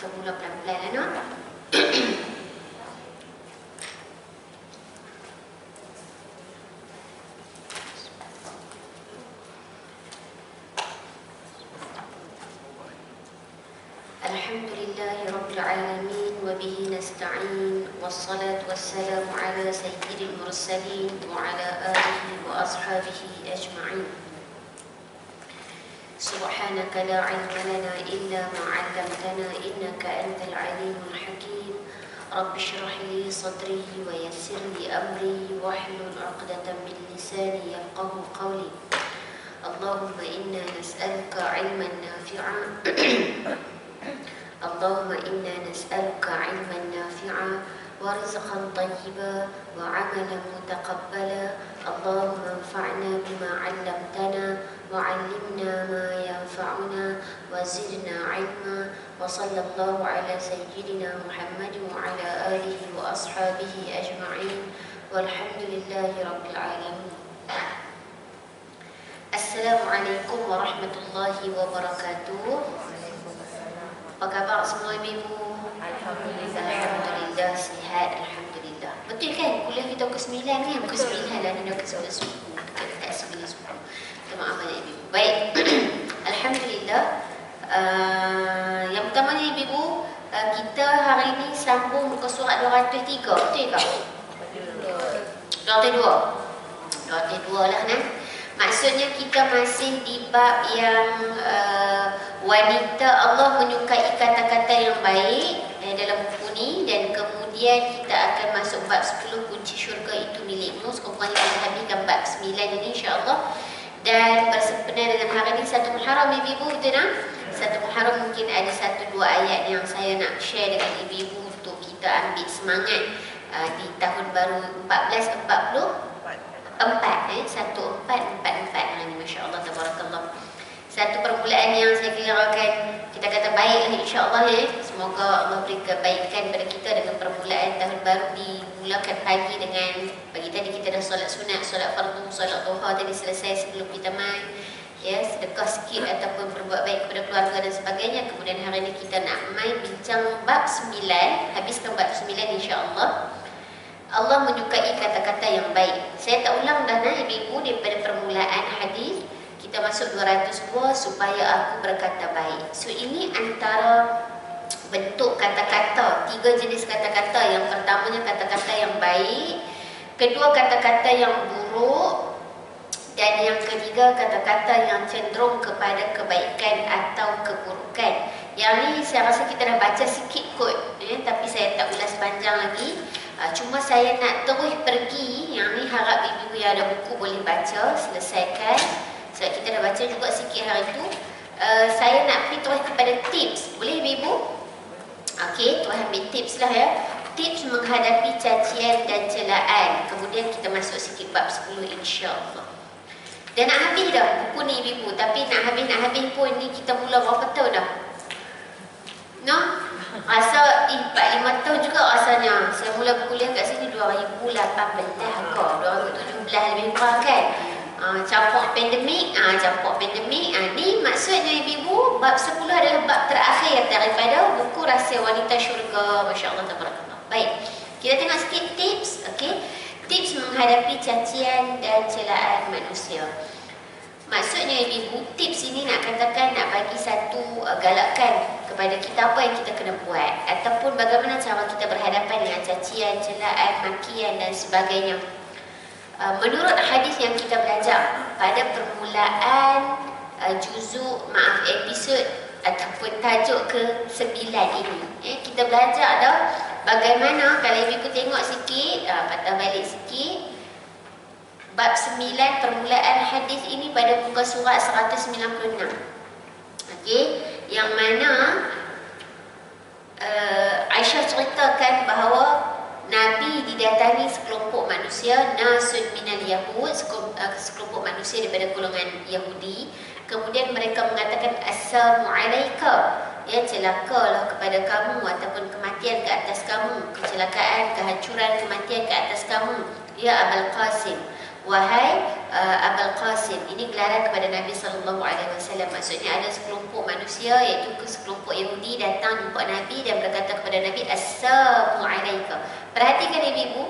kita mula pelan-pelan lah, no? Alhamdulillahi Rabbil Alamin wa bihi nasta'in wassalatu wassalamu ala sayyidil mursalin wa ala alihi wa ashabihi ajma'in. Subhanaka la ilma lana illa ma 'allamtana innaka antal alimul hakim. Rabbi shrah li sadri wa yassir li amri wahlul 'uqdatam min lisani yafqahu qawli. Allahumma inna nas'aluka 'ilman nafi'a اللهم إنا نسألك علما نافعا ورزقا طيبا وعملا متقبلا. اللهم انفعنا بما علمتنا وعلمنا ما ينفعنا وزدنا علما. وصلى الله على سيدنا محمد وعلى آله وأصحابه أجمعين والحمد لله رب العالمين. السلام عليكم ورحمة الله وبركاته. Apa khabar semua ibu-ibu? Alhamdulillah. Alhamdulillah, sihat. Alhamdulillah. Betul kan? Kuliah kita ke 9 kan? Ke 9 lah, dah ke 9 suku. Tak 9 suku. Minta maaf banyak ibu-ibu. Baik. Alhamdulillah. Yang pertamanya ibu-ibu, kita hari ini sambung muka surat 203. Betul tak? Betul. 202 lah kan? Maksudnya kita masih di bab yang wanita Allah menyukai kata-kata yang baik dalam buku ni, dan kemudian kita akan masuk bab 10 kunci syurga itu milikmu. Sekurang-kurangnya kita habiskan bab 9 ini insya-Allah. Dan bersempena dengan hari ini 1 Muharram ibu-ibu, betul tak? 1 Muharram mungkin ada 1-2 ayat yang saya nak share dengan ibu-ibu untuk kita ambil semangat di tahun baru 1444 1444 ni, masya-Allah, tabarakallah. Satu permulaan yang saya kira akan kita kata baiklah insya-Allah ya. Semoga Allah beri kebaikan pada kita dengan permulaan tahun baru dimulakan pagi dengan pagi tadi kita dah solat sunat, solat fardu, solat duha tadi selesai sebelum kita main. Ya, sedekah sikit ataupun berbuat baik kepada keluarga dan sebagainya. Kemudian hari ini kita nak main bincang bab 9, habiskan bab 9 insya-Allah. Allah menyukai kata-kata yang baik. Saya tak ulang dah ibu-ibu daripada permulaan hadis. Kita masuk 202 supaya aku berkata baik. So ini antara bentuk kata-kata, 3 jenis kata-kata. Yang pertamanya kata-kata yang baik, kedua kata-kata yang buruk, dan yang ketiga kata-kata yang cenderung kepada kebaikan atau keburukan. Yang ni saya rasa kita dah baca sikit kot tapi saya tak ulas panjang lagi. Cuma saya nak terus pergi, yang ni harap ibu-ibu yang ada buku boleh baca, selesaikan. Sebab kita dah baca juga sikit hari tu. Saya nak pergi terus kepada tips. Boleh ibu-ibu? Okey, terus ambil tips lah ya. Tips menghadapi cacian dan celaan. Kemudian kita masuk sikit bab 10 insya-Allah. Dan nak habis dah buku ni ibu-ibu. Tapi nak habis pun ni kita mula berapa tahun dah? No? Rasa 4-5 tahun juga rasanya. Saya mula berkuliah kat sini 2018 ke 2017 lebih kurang kan. Campur pandemik. Ni maksudnya ibu-ibu, bab 10 adalah bab terakhir daripada buku Rahsia Wanita Syurga. Masya-Allah, tabarakallah. Baik, kita tengok sikit tips. Okey, tips menghadapi cacian dan celaan manusia. Maksudnya ibu, tips ini nak katakan, nak bagi satu galakan kepada kita apa yang kita kena buat, ataupun bagaimana cara kita berhadapan dengan cacian, celaan, makian dan sebagainya. Menurut hadis yang kita belajar pada permulaan episod ataupun tajuk ke-9 ini, kita belajar dah bagaimana, kalau ibu tengok sikit, patah balik sikit, bab 9 permulaan hadis ini pada muka surat 196. Okey, yang mana Aisyah ceritakan bahawa Nabi didatangi sekelompok manusia, nasun minal yahud, sekelompok manusia daripada golongan Yahudi. Kemudian mereka mengatakan assalamualaikum, ya, celakalah kepada kamu ataupun kematian ke atas kamu, kecelakaan, kehancuran, kematian ke atas kamu, ya Abul Qasim, wahai Abul Qasim. Ini gelaran kepada Nabi SAW. Maksudnya ada sekelompok manusia, iaitu sekelompok Yahudi datang jumpa Nabi dan berkata kepada Nabi, Assalamualaikum. Perhatikan ibu-ibu,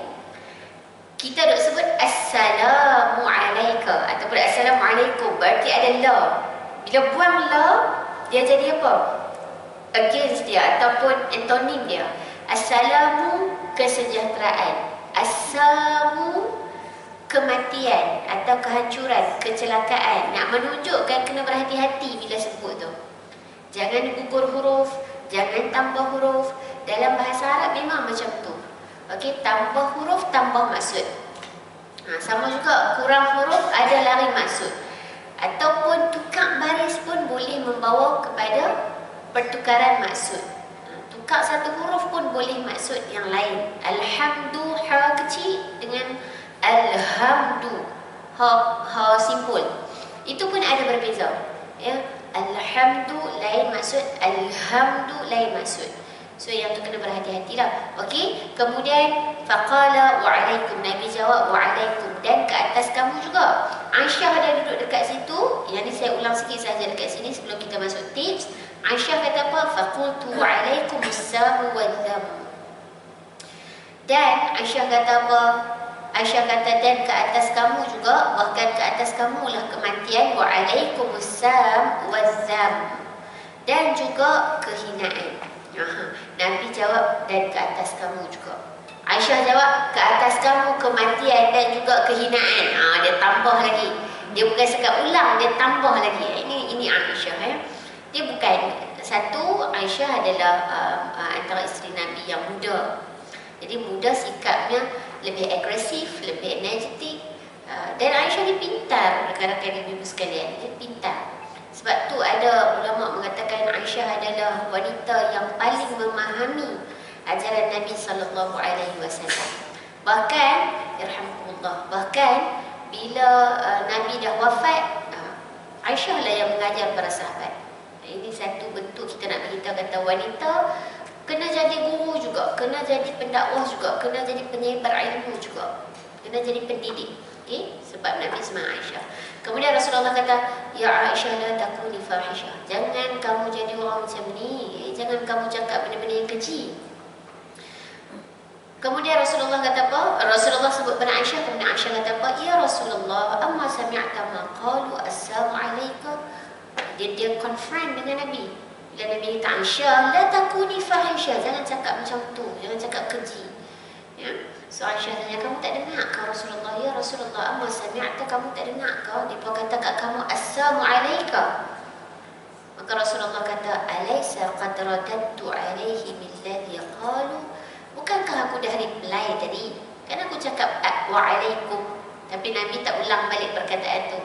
kita duk sebut Assalamualaikum ataupun Assalamualaikum, berarti ada la. Bila buang la, dia jadi apa? Against dia ataupun antonim dia. Assalamu, kesejahteraan. Assamu, kematian atau kehancuran, kecelakaan. Nak menunjukkan kena berhati-hati bila sebut tu. Jangan gugur huruf, jangan tambah huruf. Dalam bahasa Arab memang macam tu. Okey, tambah huruf, tambah maksud. Sama juga kurang huruf, ada lari maksud. Ataupun tukar baris pun boleh membawa kepada pertukaran maksud. Tukar satu huruf pun boleh maksud yang lain. Alhamdu, ha kecil dengan alhamdu, ha simpul. Itu pun ada berbeza. Ya, alhamdu lain maksud, alhamdu lain maksud. So yang tu kena berhati-hatilah. Okey, kemudian faqala wa'alaikum, Nabi jawab wa'alaikum, dan ke atas kamu juga. Aisyah ada duduk dekat situ. Yang ni saya ulang sikit saja dekat sini sebelum kita masuk tips. Aisyah kata apa? Faqultu wa'alaikumussalam wal-dham. Dan Aisyah kata apa? Aisyah kata dan ke atas kamu juga, bahkan ke atas kamu lah kematian, wa'alaikumussalam wal-dham, dan juga kehinaan. Nabi jawab dan ke atas kamu juga. Aisyah jawab ke atas kamu kematian dan juga kehinaan. Dia tambah lagi. Dia bukan sekat ulang, dia tambah lagi. Ini Aisyah Dia bukan satu. Aisyah adalah antara isteri Nabi yang muda. Jadi muda sikapnya lebih agresif, lebih energetik. Dan Aisyah ni pintar, rakan-rakan ibu sekalian. Dia pintar. Sebab tu ada ulama mengatakan Aisyah adalah wanita yang paling memahami ajaran Nabi SAW. Bahkan, irhamkumullah, bahkan bila Nabi dah wafat, Aisyah lah yang mengajar para sahabat. Ini satu bentuk kita nak beritahu kata wanita kena jadi guru juga, kena jadi pendakwah juga, kena jadi penyebar ilmu juga, kena jadi pendidik. Okay? Sebab Nabi sama Aisyah. Kemudian Rasulullah kata, Ya Aisyah la takuni fahisyah. Jangan kamu jadi orang macam ni. Jangan kamu cakap benda-benda yang keji. Kemudian Rasulullah kata apa? Rasulullah sebut pada Aisyah. Kemudian Aisyah kata apa? Ya Rasulullah, amma sami'ta ma qalu assalamualaikum. Dia confront dengan Nabi. Bila Nabi kata Aisyah, la takuni fahisyah. Jangan cakap macam tu. Jangan cakap keji. Ya. So Aisyah tanya, kamu tak dengar ke Rasulullah? Ya Rasulullah, amma sami'ta, kamu tak dengar ke? Dia pun kata kat kamu, assalamualaikum. Maka Rasulullah kata, alaysa qad radattu alaihi milladhi qalu. Bukankah aku dah reply tadi? Kan aku cakap wa'alaikum, tapi Nabi tak ulang balik perkataan tu.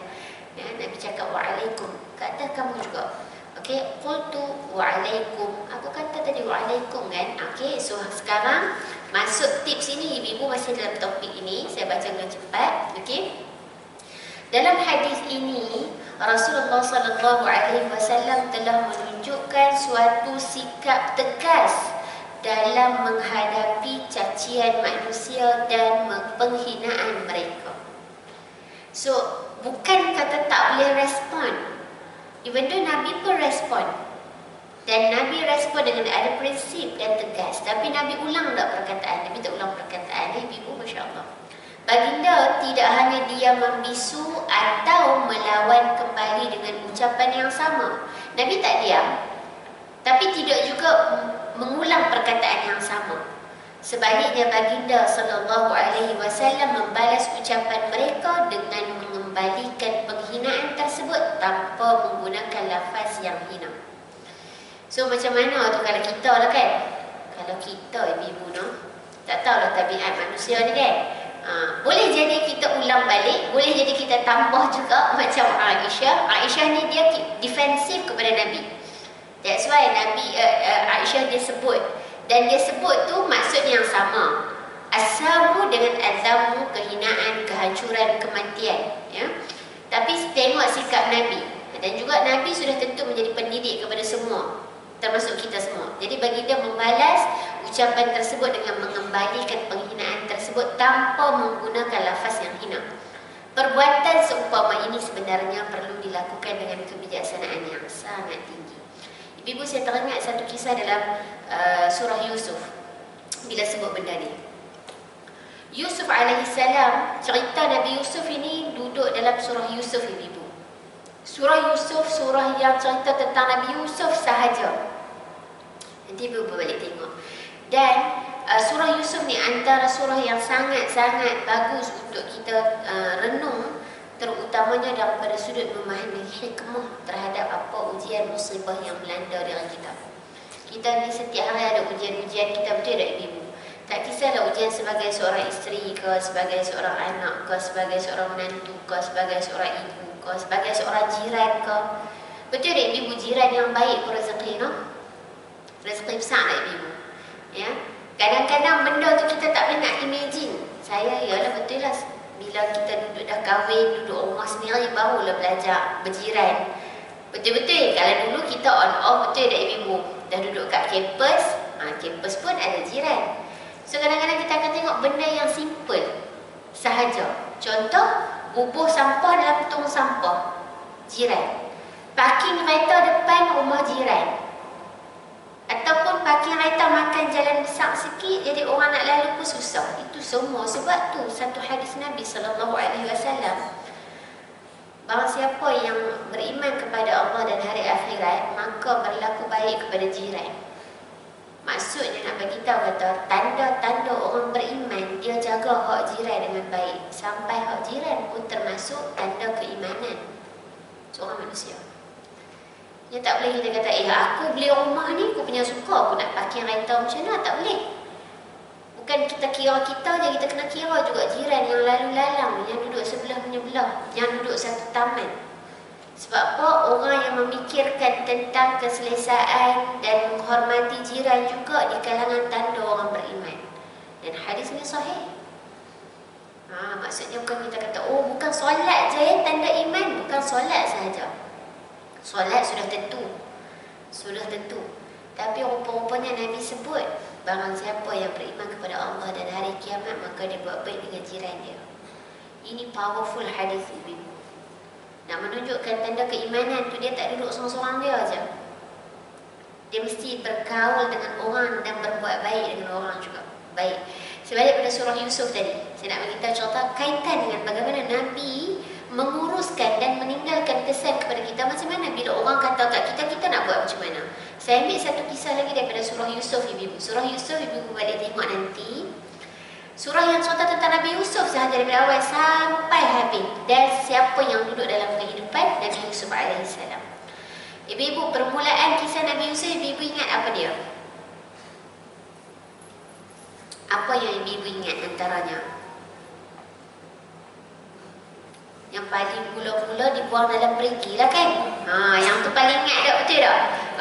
Ya, Nabi cakap wa'alaikum. Kata kamu juga. Okey, qultu wa'alaikum. Aku kata tadi wa'alaikum kan? Okey, so sekarang masuk tips ini, ibu-ibu masih dalam topik ini. Saya baca dengan cepat. Okey. Dalam hadis ini, Rasulullah SAW telah menunjukkan suatu sikap tegas dalam menghadapi cacian manusia dan penghinaan mereka. So, bukan kata tak boleh respon. Even though Nabi pun respon. Dan Nabi respon dengan ada prinsip dan tegas. Tapi Nabi ulang tak perkataan? Nabi tak ulang perkataan. Ibu, Masya Allah. Baginda tidak hanya dia membisu atau melawan kembali dengan ucapan yang sama. Nabi tak diam. Tapi tidak juga mengulang perkataan yang sama. Sebaliknya baginda SAW membalas ucapan mereka dengan mengembalikan penghinaan tersebut tanpa menggunakan lafaz yang hina. So macam mana tu kalau kita lah kan? Kalau kita ibu-ibu no, tak tahulah tabiat manusia ni kan. Boleh jadi kita ulang balik, boleh jadi kita tambah juga macam Aisyah. Aisyah ni dia defensif kepada Nabi. That's why Nabi Aisyah dia sebut, dan dia sebut tu maksud yang sama. Asamu dengan azamu, kehinaan, kehancuran, kematian, ya. Tapi tengok sikap Nabi. Dan juga Nabi sudah tentu menjadi pendidik kepada semua, termasuk kita semua. Jadi baginda membalas ucapan tersebut dengan mengembalikan penghinaan tersebut tanpa menggunakan lafaz yang hina. Perbuatan seumpama ini sebenarnya perlu dilakukan dengan kebijaksanaan yang sangat tinggi. Ibu saya teringat satu kisah dalam surah Yusuf. Bila sebut benda ni, Yusuf alaihissalam, cerita Nabi Yusuf ini duduk dalam surah Yusuf, ibu. Surah Yusuf, surah yang cerita tentang Nabi Yusuf sahaja. Nanti ibu balik tengok. Dan surah Yusuf ni antara surah yang sangat-sangat bagus untuk kita renung, terutamanya daripada sudut memahami hikmah terhadap apa ujian musibah yang melanda diri kita. Kita ni setiap hari ada ujian-ujian kita, betul tak ibu? Tak kisahlah ujian sebagai seorang isteri ke, sebagai seorang anak ke, sebagai seorang menantu ke, sebagai seorang ibu ke, sebagai seorang jiran ke. Betul tak ibu, jiran yang baik pun rezeki, no? Rezeki besar tak ibu? Ya. Kadang-kadang benda tu kita tak boleh nak imagine. Saya ialah betul lah, bila kita duduk dah kahwin, duduk rumah sendiri, barulah belajar berjiran. Betul-betul kalau dulu kita on off, betul tak ibu? Dah duduk kat kampus, kampus pun ada jiran. So kadang-kadang kita akan tengok benda yang simple sahaja. Contoh, bubuh sampah dalam tong sampah, jiran. Parking kereta depan rumah jiran. Ataupun parking kereta makan jalan besar sikit, jadi orang nak lalu pun susah. Itu semua sebab tu satu hadis Nabi SAW, barang siapa yang beriman kepada Allah dan hari akhirat, maka berlaku baik kepada jiran. Maksudnya nak bagi tahu kata tanda-tanda orang beriman, dia jaga hak jiran dengan baik. Sampai hak jiran pun termasuk tanda keimanan seorang manusia. Dia tak boleh kita kata, aku beli rumah ni, aku punya suka, aku nak parking kereta macam mana, tak boleh. Bukan kita kira kita je, kita kena kira juga jiran yang lalu lalang, yang duduk sebelah menyebelah, yang duduk satu taman. Sebab apa? Orang yang memikirkan tentang keselesaan dan menghormati jiran juga di kalangan tanda orang beriman. Dan hadis ni sahih. Maksudnya bukan kita kata, bukan solat je tanda iman. Bukan solat sahaja. Solat sudah tentu. Sudah tentu. Tapi rupa-rupanya Nabi sebut, barang siapa yang beriman kepada Allah dan hari kiamat, maka dia buat baik dengan jiran dia. Ini powerful hadis ibu. Nak menunjukkan tanda keimanan tu, dia tak duduk seorang-seorang dia aja. Dia mesti bergaul dengan orang dan berbuat baik dengan orang juga. Baik. Sebalik pada surah Yusuf tadi, saya nak beritahu contoh kaitan dengan bagaimana Nabi menguruskan dan meninggalkan kesan kepada kita. Macam mana bila orang kata kat kita, kita nak buat macam mana? Saya ambil satu kisah lagi daripada surah Yusuf ibu. Surah Yusuf ibu balik tengok nanti. Surah yang cerita tentang Nabi Yusuf sahaja daripada awal sampai habis. Dan siapa yang duduk dalam kehidupan Nabi Yusuf alaihissalam. Ibu-ibu, permulaan kisah Nabi Yusuf, ibu ingat apa dia? Apa yang ibu ingat antaranya? Yang paling mula-mula dibuang dalam perigi lah kan? Yang tu paling ingat tak, betul tak?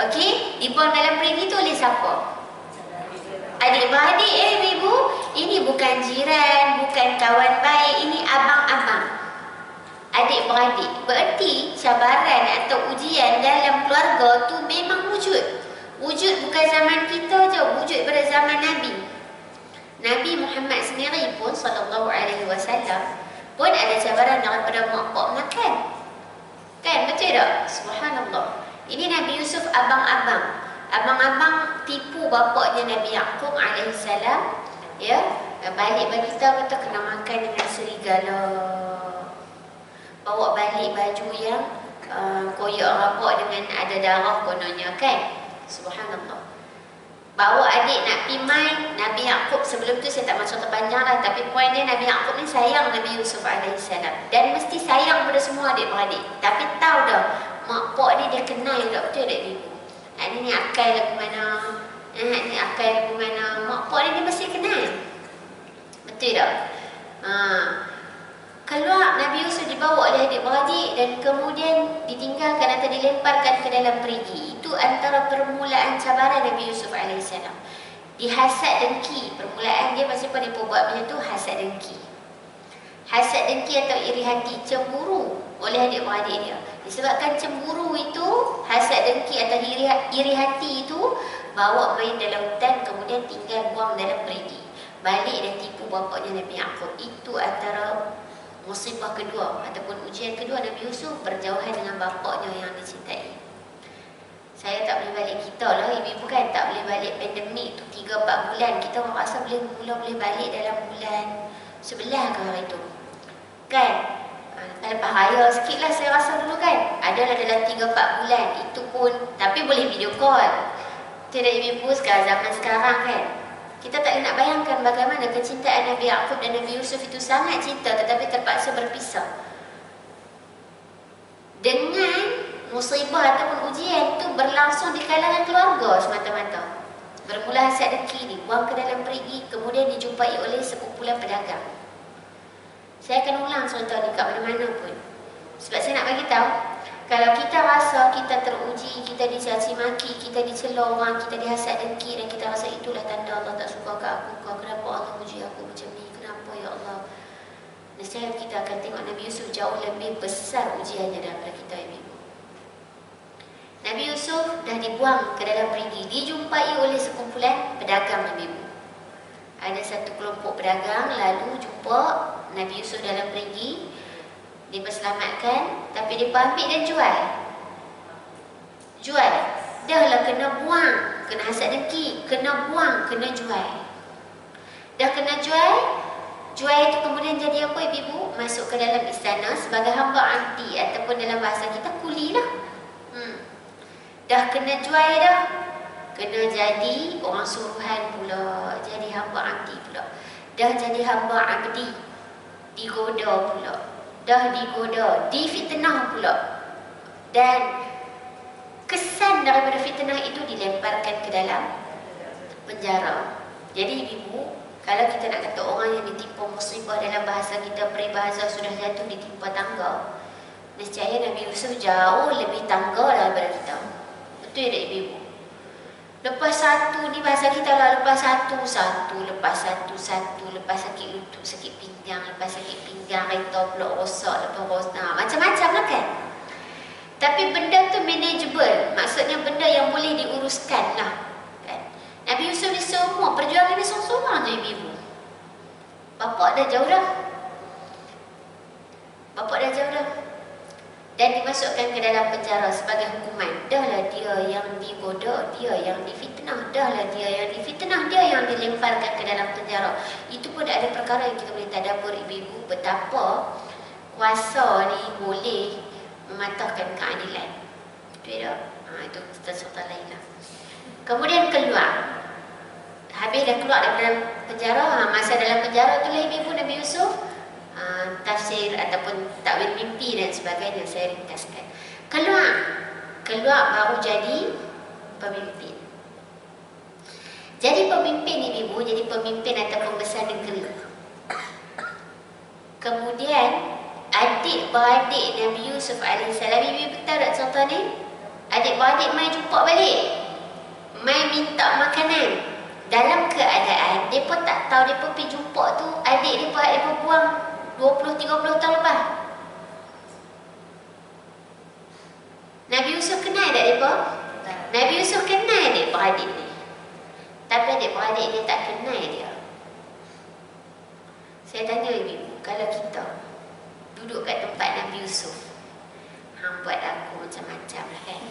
Okey, dibuang dalam perigi tu oleh siapa? Adik-beradik ibu. Ini bukan jiran, bukan kawan baik, ini abang-abang. Adik-beradik. Berarti cabaran atau ujian dalam keluarga tu memang wujud. Wujud bukan zaman kita je, wujud pada zaman Nabi. Nabi Muhammad sendiri pun SAW pun ada cabaran daripada mak pak makan. Kan, betul tak? Subhanallah. Ini Nabi Yusuf abang-abang. Abang-abang tipu bapaknya Nabi Yaqub alaihissalam. Ya, balik bagi tahu kata kena makan dengan serigala. Bawa balik baju yang koyak rapak dengan ada darah kononnya kan. Subhanallah. Bawa adik nak pergi main, Nabi Yaqub sebelum tu saya tak macam terpanjang lah, tapi poin dia Nabi Yaqub ni sayang Nabi Yusuf alaihissalam. Dan mesti sayang pada semua adik-beradik. Tapi tahu dah, mak pak ni dia kenal tak, betul tak ibu? Ni akal lagu mana, ni akal lagu mana, mak pak ni dia mesti kenal. Betul tak? Keluar Nabi Yusuf dibawa oleh adik-beradik dan kemudian ditinggalkan atau dilemparkan ke dalam perigi. Itu antara permulaan cabaran Nabi Yusuf alaihissalam. Dihasad dengki. Permulaan dia pasal apa dia buat macam tu? Hasad dengki. Hasad dengki atau iri hati, cemburu oleh adik-beradik dia. Disebabkan cemburu itu, hasad dengki atau iri hati itu, bawa main dalam hutan kemudian tinggal buang dalam perigi. Balik dan tipu bapaknya Nabi Yaqub. Itu antara musibah kedua ataupun ujian kedua Nabi Yusuf berjauhan dengan bapaknya yang dicintai. Saya tak boleh balik, kita lah ibu-ibu kan tak boleh balik pandemik tu 3-4 bulan. Kita orang rasa boleh balik dalam bulan 11 ke hari tu kan. Lepas raya sikit lah saya rasa dulu kan. Adalah dalam 3-4 bulan. Itu pun, tapi boleh video call. Tidak ibu-ibu sekarang, zaman sekarang kan. Kita tak boleh nak bayangkan bagaimana kecintaan Nabi Yaqub dan Nabi Yusuf itu sangat cinta tetapi terpaksa berpisah. Dengan musibah ataupun ujian itu berlangsung di kalangan keluarga semata-mata. Bermula hasad dengki, dibuang ke dalam perigi, kemudian dijumpai oleh sekumpulan pedagang. Saya akan ulang cerita ni kat mana-mana pun. Sebab saya nak bagi tahu, kalau kita rasa kita teruji, kita dicaci maki, kita dicela orang, kita dihasad dengki dan kita rasa itulah tanda Allah tak suka ke aku, kenapa Allah uji aku macam ni, kenapa ya Allah? Nescaya kita akan tengok Nabi Yusuf jauh lebih besar ujiannya daripada kita ibu. Nabi Yusuf dah dibuang ke dalam perigi, dijumpai oleh sekumpulan pedagang ibu. Ada satu kelompok pedagang lalu jumpa Nabi Yusuf dalam perigi, diperselamatkan, tapi dia ambil dan jual. Dahlah kena buang, kena hasad dengki, kena buang, kena jual. Dah kena jual itu kemudian jadi apa ibu? Masuk ke dalam istana sebagai hamba anti ataupun dalam bahasa kita kuli lah. Dah kena jual dah, kena jadi orang suruhan pula, jadi hamba anti pula. Dah jadi hamba abdi, digoda pula. Dah digoda, difitnah pula. Dan kesan daripada fitnah itu dilemparkan ke dalam penjara. Jadi ibu, kalau kita nak kata orang yang ditimpa musibah dalam bahasa kita peribahasa sudah jatuh ditimpa tangga, nescaya Nabi Yusuf jauh lebih tangga daripada kita. Betul tak ibu? Lepas satu ni bahasa kita lah, lepas satu, lepas sakit lutut, sakit pinggang, lepas sakit pinggang, kereta pula rosak, lepas rosak, macam-macam lah kan. Tapi benda tu manageable, maksudnya benda yang boleh diuruskan lah kan? Nabi Yusuf ni semua perjuangan dia seorang-seorang je ibu. Bapak dah jauh dah, dan dimasukkan ke dalam penjara sebagai hukuman. Dahlah dia yang digoda, dia yang difitnah, dia yang dilemparkan ke dalam penjara. Itu pun ada perkara yang kita boleh tadabbur ibu-ibu, betapa kuasa ni boleh mematahkan keadilan. Betul tak? Itu cerita lain lah. Kemudian keluar. Habis dah keluar daripada penjara, masa dalam penjara tu lah ibu Nabi Yusuf tafsir ataupun takwil mimpi dan sebagainya saya ringkaskan. Keluar baru jadi pemimpin. Jadi pemimpin ibu, jadi pemimpin atau pembesar negeri. Kemudian adik-beradik Nabi Yusuf AS, ibu tahu tak cerita ni? Adik-beradik mai jumpa balik, mai minta makanan. Dalam keadaan mereka tak tahu mereka pergi jumpa tu adik mereka buang 20-30 tahun lepas. Nabi Yusuf kenal tak mereka? Nabi Yusuf kenal adik-beradik ni, tapi adik-beradik ni tak kenal dia. Saya tanya ibu, kalau kita duduk kat tempat Nabi Yusuf, hang buat aku macam-macam lah kan,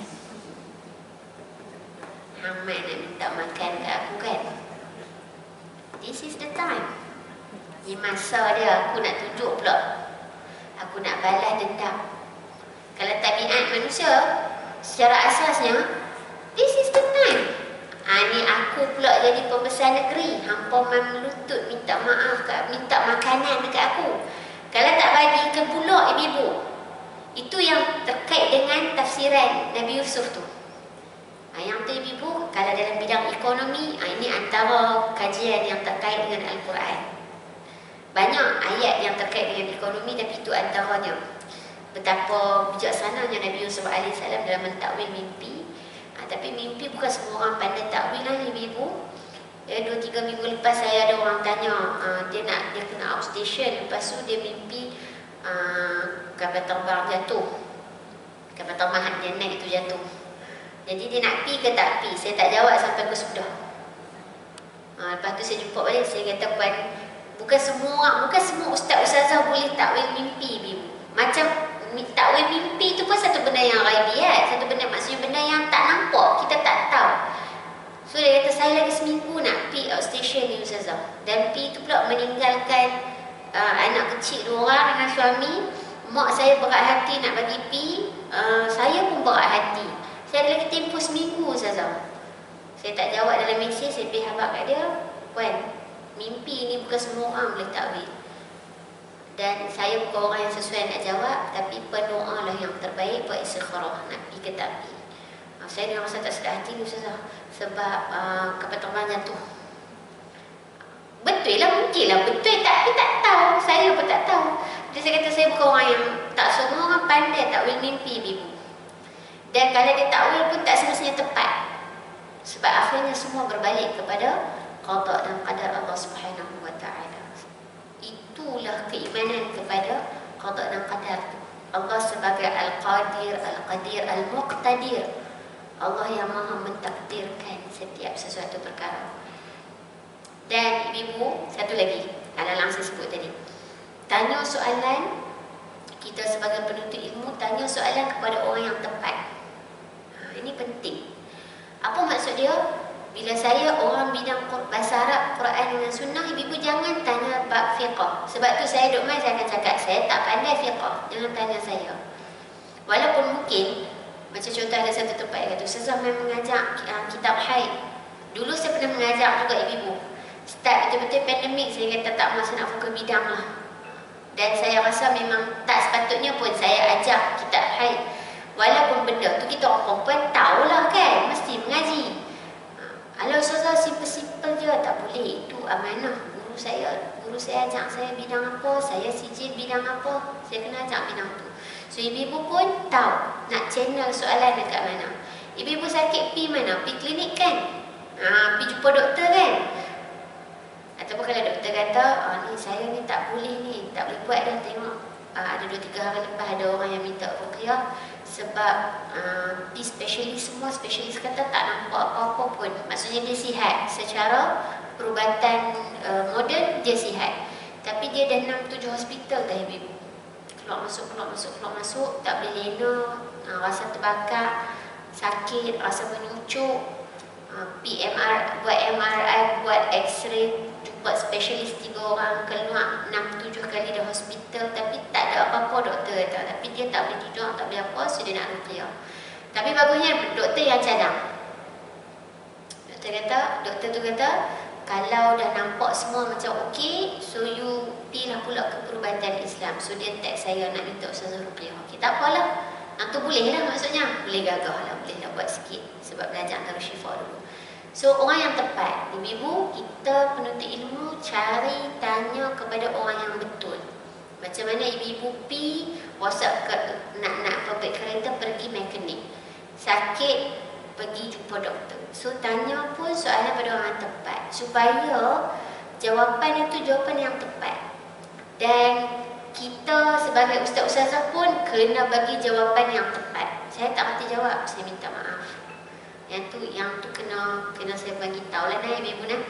hang mai nak minta makan kat aku kan, this is the time. Ni masa dia aku nak tunjuk pula, aku nak balas dendam. Kalau tabiat manusia secara asasnya, this is the time. Ni aku pula jadi pembesar negeri, hampa melutut minta maaf, minta makanan dekat aku. Kalau tak bagi ke bulak ibu-ibu. Itu yang terkait dengan tafsiran Nabi Yusuf tu. Yang tu ibu-ibu, kalau dalam bidang ekonomi, ini antara kajian yang terkait dengan Al-Quran. Banyak ayat yang terkait dengan ekonomi, tapi itu antaranya. Betapa bijaksananya Nabi Yusuf AS dalam mentakwil mimpi. Tapi mimpi bukan semua orang pandai takwil lah ibu-ibu. 2-3 minggu lepas saya ada orang tanya, dia kena outstation, lepas tu dia mimpi kapal terbang jatuh, kapal terbang dia naik itu jatuh. Jadi dia nak pi ke tak pi, saya tak jawab sampai ke sudah. Lepas tu saya jumpa balik, saya kata puan Bukan semua ustaz-ustazah boleh takwil mimpi, Ibu. Macam takwil mimpi tu pun satu benda yang ghaibiyat, satu benda maksudnya benda yang tak nampak, kita tak tahu. So dia kata saya lagi seminggu nak pergi outstation ni ustazah. Dan pergi tu pula meninggalkan anak kecil 2 orang dengan suami. Mak saya berat hati nak bagi pergi, saya pun berat hati. Saya ada lagi tempoh seminggu ustazah. Saya tak jawab dalam mesej, saya pergi habaq kat dia, puan, mimpi ni bukan semua orang boleh takwil. Dan saya bukan orang yang sesuai nak jawab, tapi berdoa lah yang terbaik, buat istikharah nak pergi ke tak pergi. Saya dengan rasa tak sedar hati ni ustazah, sebab kapal terbang jatuh. Betul lah, mungkin lah betul, tapi tak tahu, saya pun tak tahu. Jadi saya kata saya bukan orang yang, tak semua orang pandai takwil mimpi, Ibu. Dan kalau dia takwil pun tak semestinya tepat, sebab akhirnya semua berbalik kepada qada dan qadar Allah Subhanahu wa taala. Itulah keimanan kepada qada dan qadar. Allah sebagai Al-Qadir, Al-Qadir, Al-Muqtadir. Allah yang maha mentakdirkan setiap sesuatu perkara. Dan Ibu, satu lagi, alalang saya sebut tadi. Tanya soalan, kita sebagai penuntut ilmu, tanya soalan kepada orang yang tepat. Ini penting. Apa maksud dia? Bila saya orang bidang bahasa Arab, Quran dengan Sunnah, Ibu jangan tanya bab fiqah. Sebab tu saya duk main, saya akan cakap, saya tak pandai fiqah, jangan tanya saya. Walaupun mungkin, macam contoh ada satu tempat yang kata, Ustazah main mengajar kitab haid. Dulu saya pernah mengajar juga Ibu. Start betul-betul pandemik, saya kata tak masa nak fokus bidang lah. Dan saya rasa memang tak sepatutnya pun saya ajar kitab haid. Walaupun benda tu kita orang perempuan tahulah kan, mesti mengaji. Alah Ustazah, simple-simple je, tak boleh. Itu amanah guru saya ajak saya bidang apa, saya sijil bidang apa, saya kena ajak bidang tu. So ibu-ibu pun tahu nak channel soalan dekat mana. Ibu-ibu sakit pergi mana? Pergi klinik kan? Pergi jumpa doktor kan? Ataupun kalau doktor kata, ni saya ni tak boleh ni, tak boleh buat dah, tengok ada 2-3 hari lepas ada orang yang minta ruqyah. Sebab spesialis, semua spesialis kata tak nampak apa-apa pun. Maksudnya dia sihat, secara perubatan moden dia sihat. Tapi dia dah 6-7 hospital dah ibu. Keluar masuk, tak boleh lena, rasa terbakar, sakit, rasa menyucuk, buat MRI, buat X-ray, jumpa spesialis 3 orang, keluar 6-7 kali dah hospital, tapi tak ada apa-apa doktor kata. Tapi dia tak boleh tidur, tak boleh apa, so dia nak ruqyah. Tapi bagusnya doktor yang cadang. Doktor tu kata, kalau dah nampak semua macam okey, so you pergilah pula ke perubatan Islam. So dia text saya nak minta Ustazah ruqyah. Okey, tak apalah. Nanti boleh lah maksudnya. Boleh gagah lah, boleh lah buat sikit. Sebab belajar antara syifa dulu. So orang yang tepat, ibu-ibu, kita penuntut ilmu cari tanya kepada orang yang betul. Macam mana ibu-ibu pi WhatsApp nak perbaik kereta, pergi mekanik. Sakit, pergi jumpa doktor. So tanya pun soalan pada orang yang tepat, supaya jawapan itu jawapan yang tepat. Dan kita sebagai ustaz-ustazah pun kena bagi jawapan yang tepat. Saya tak kerti jawab, saya minta maaf. Yang tu kena saya bagi tahu lah ibu-ibu nah.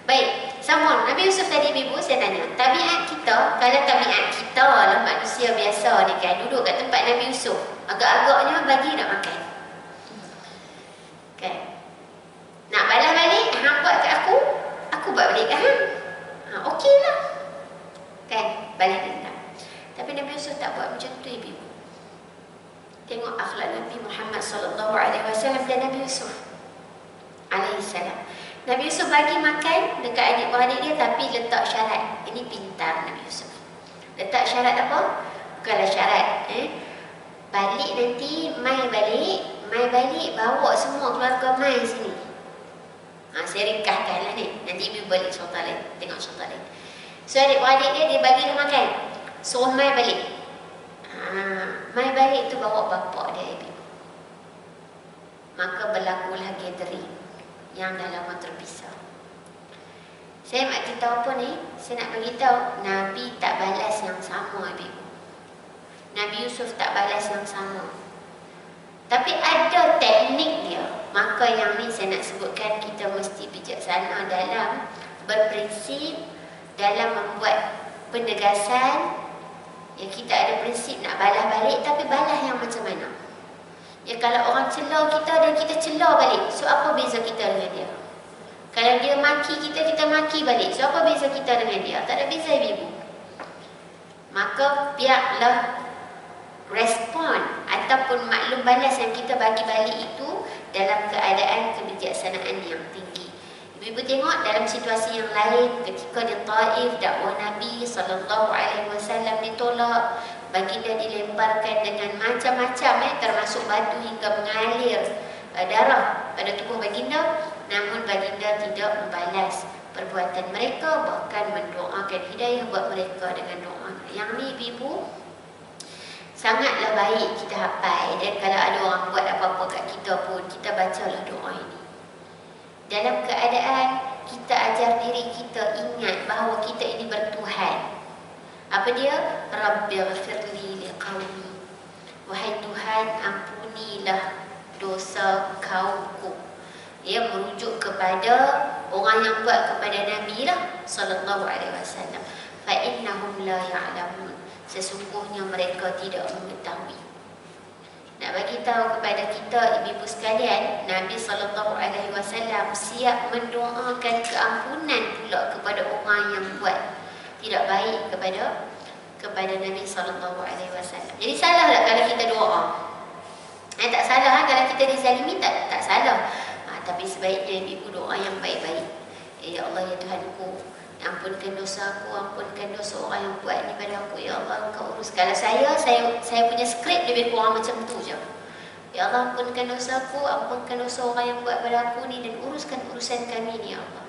Baik, sambung Nabi Yusuf tadi ibu-ibu, saya tanya, tabiat kita, kalau tabiat kita lah manusia biasa ni kan, duduk kat tempat Nabi Yusuf, agak-agaknya bagi nak makan. Kan? Nak balas balik, hang buat kat aku buat balik kat hang. Okey lah. Kan? Balas dendam. Tapi Nabi Yusuf tak buat macam tu ibu-ibu. Tengok akhlak Nabi Muhammad sallallahu alaihi wasallam dan Nabi Yusuf alaihi salam. Nabi Yusuf bagi makan dekat adik-beradik dia, tapi letak syarat. Ini pintar Nabi Yusuf. Letak syarat apa? Bukanlah syarat, balik nanti, mai balik bawa semua keluarga mai sini. Saya ringkaskan lah ni. Nanti ibu balik cerita lain, tengok cerita lain. So adik-beradik dia bagi dia makan, suruh mai balik. Mai balik tu bawa bapak dia ibu. Maka berlakulah gathering yang dah lama terpisah. Saya nak beritahu apa ni? Saya nak beritahu Nabi tak balas yang sama ibu. Nabi Yusuf tak balas yang sama. Tapi ada teknik dia. Maka yang ni saya nak sebutkan, kita mesti bijaksana dalam berprinsip dalam membuat penegasan. Ya, kita ada prinsip nak balas balik, tapi balas yang macam mana? Ya, kalau orang celah kita dan kita celah balik, so apa beza kita dengan dia? Kalau dia maki kita, kita maki balik, so apa beza kita dengan dia? Tak ada beza, ibu. Maka biarlah respon ataupun maklum balas yang kita bagi balik itu dalam keadaan kebijaksanaan yang tinggi. Ibu tengok dalam situasi yang lain, ketika di Taif dakwah Nabi SAW ditolak, baginda dilemparkan dengan macam-macam, termasuk batu hingga mengalir darah pada tubuh baginda, namun baginda tidak membalas perbuatan mereka, bahkan mendoakan hidayah buat mereka dengan doa. Yang ni ibu sangatlah baik kita hafal, dan kalau ada orang buat apa-apa kat kita pun, kita bacalah doa ini. Dalam keadaan kita ajar diri kita ingat bahawa kita ini bertuhan. Apa dia? Rabbighfirli liqaumi. Wahai Tuhan, ampunilah dosa kaumku. Ia merujuk kepada orang yang buat kepada Nabi lah sallallahu alaihi wasallam. Fa innahum la ya'lamun. Sesungguhnya mereka tidak mengetahui. Nak bagi tahu kepada kita ibu-ibu sekalian, Nabi SAW siap mendoakan keampunan pula kepada orang yang buat tidak baik kepada Nabi SAW. Jadi salah tak kalau kita doa? Tak salah kalau kita dizalimi, tak salah. Tapi sebaiknya ibu doa yang baik-baik. Ya Allah, ya Tuhanku, ampunkan dosaku, ampunkan dosa orang yang buat ni pada aku. Ya Allah, Engkau urus. Kalau saya punya skrip lebih kurang macam tu je. Ya Allah, ampunkan dosaku, ampunkan dosa orang yang buat pada aku ni, dan uruskan urusan kami ni, Ya Allah.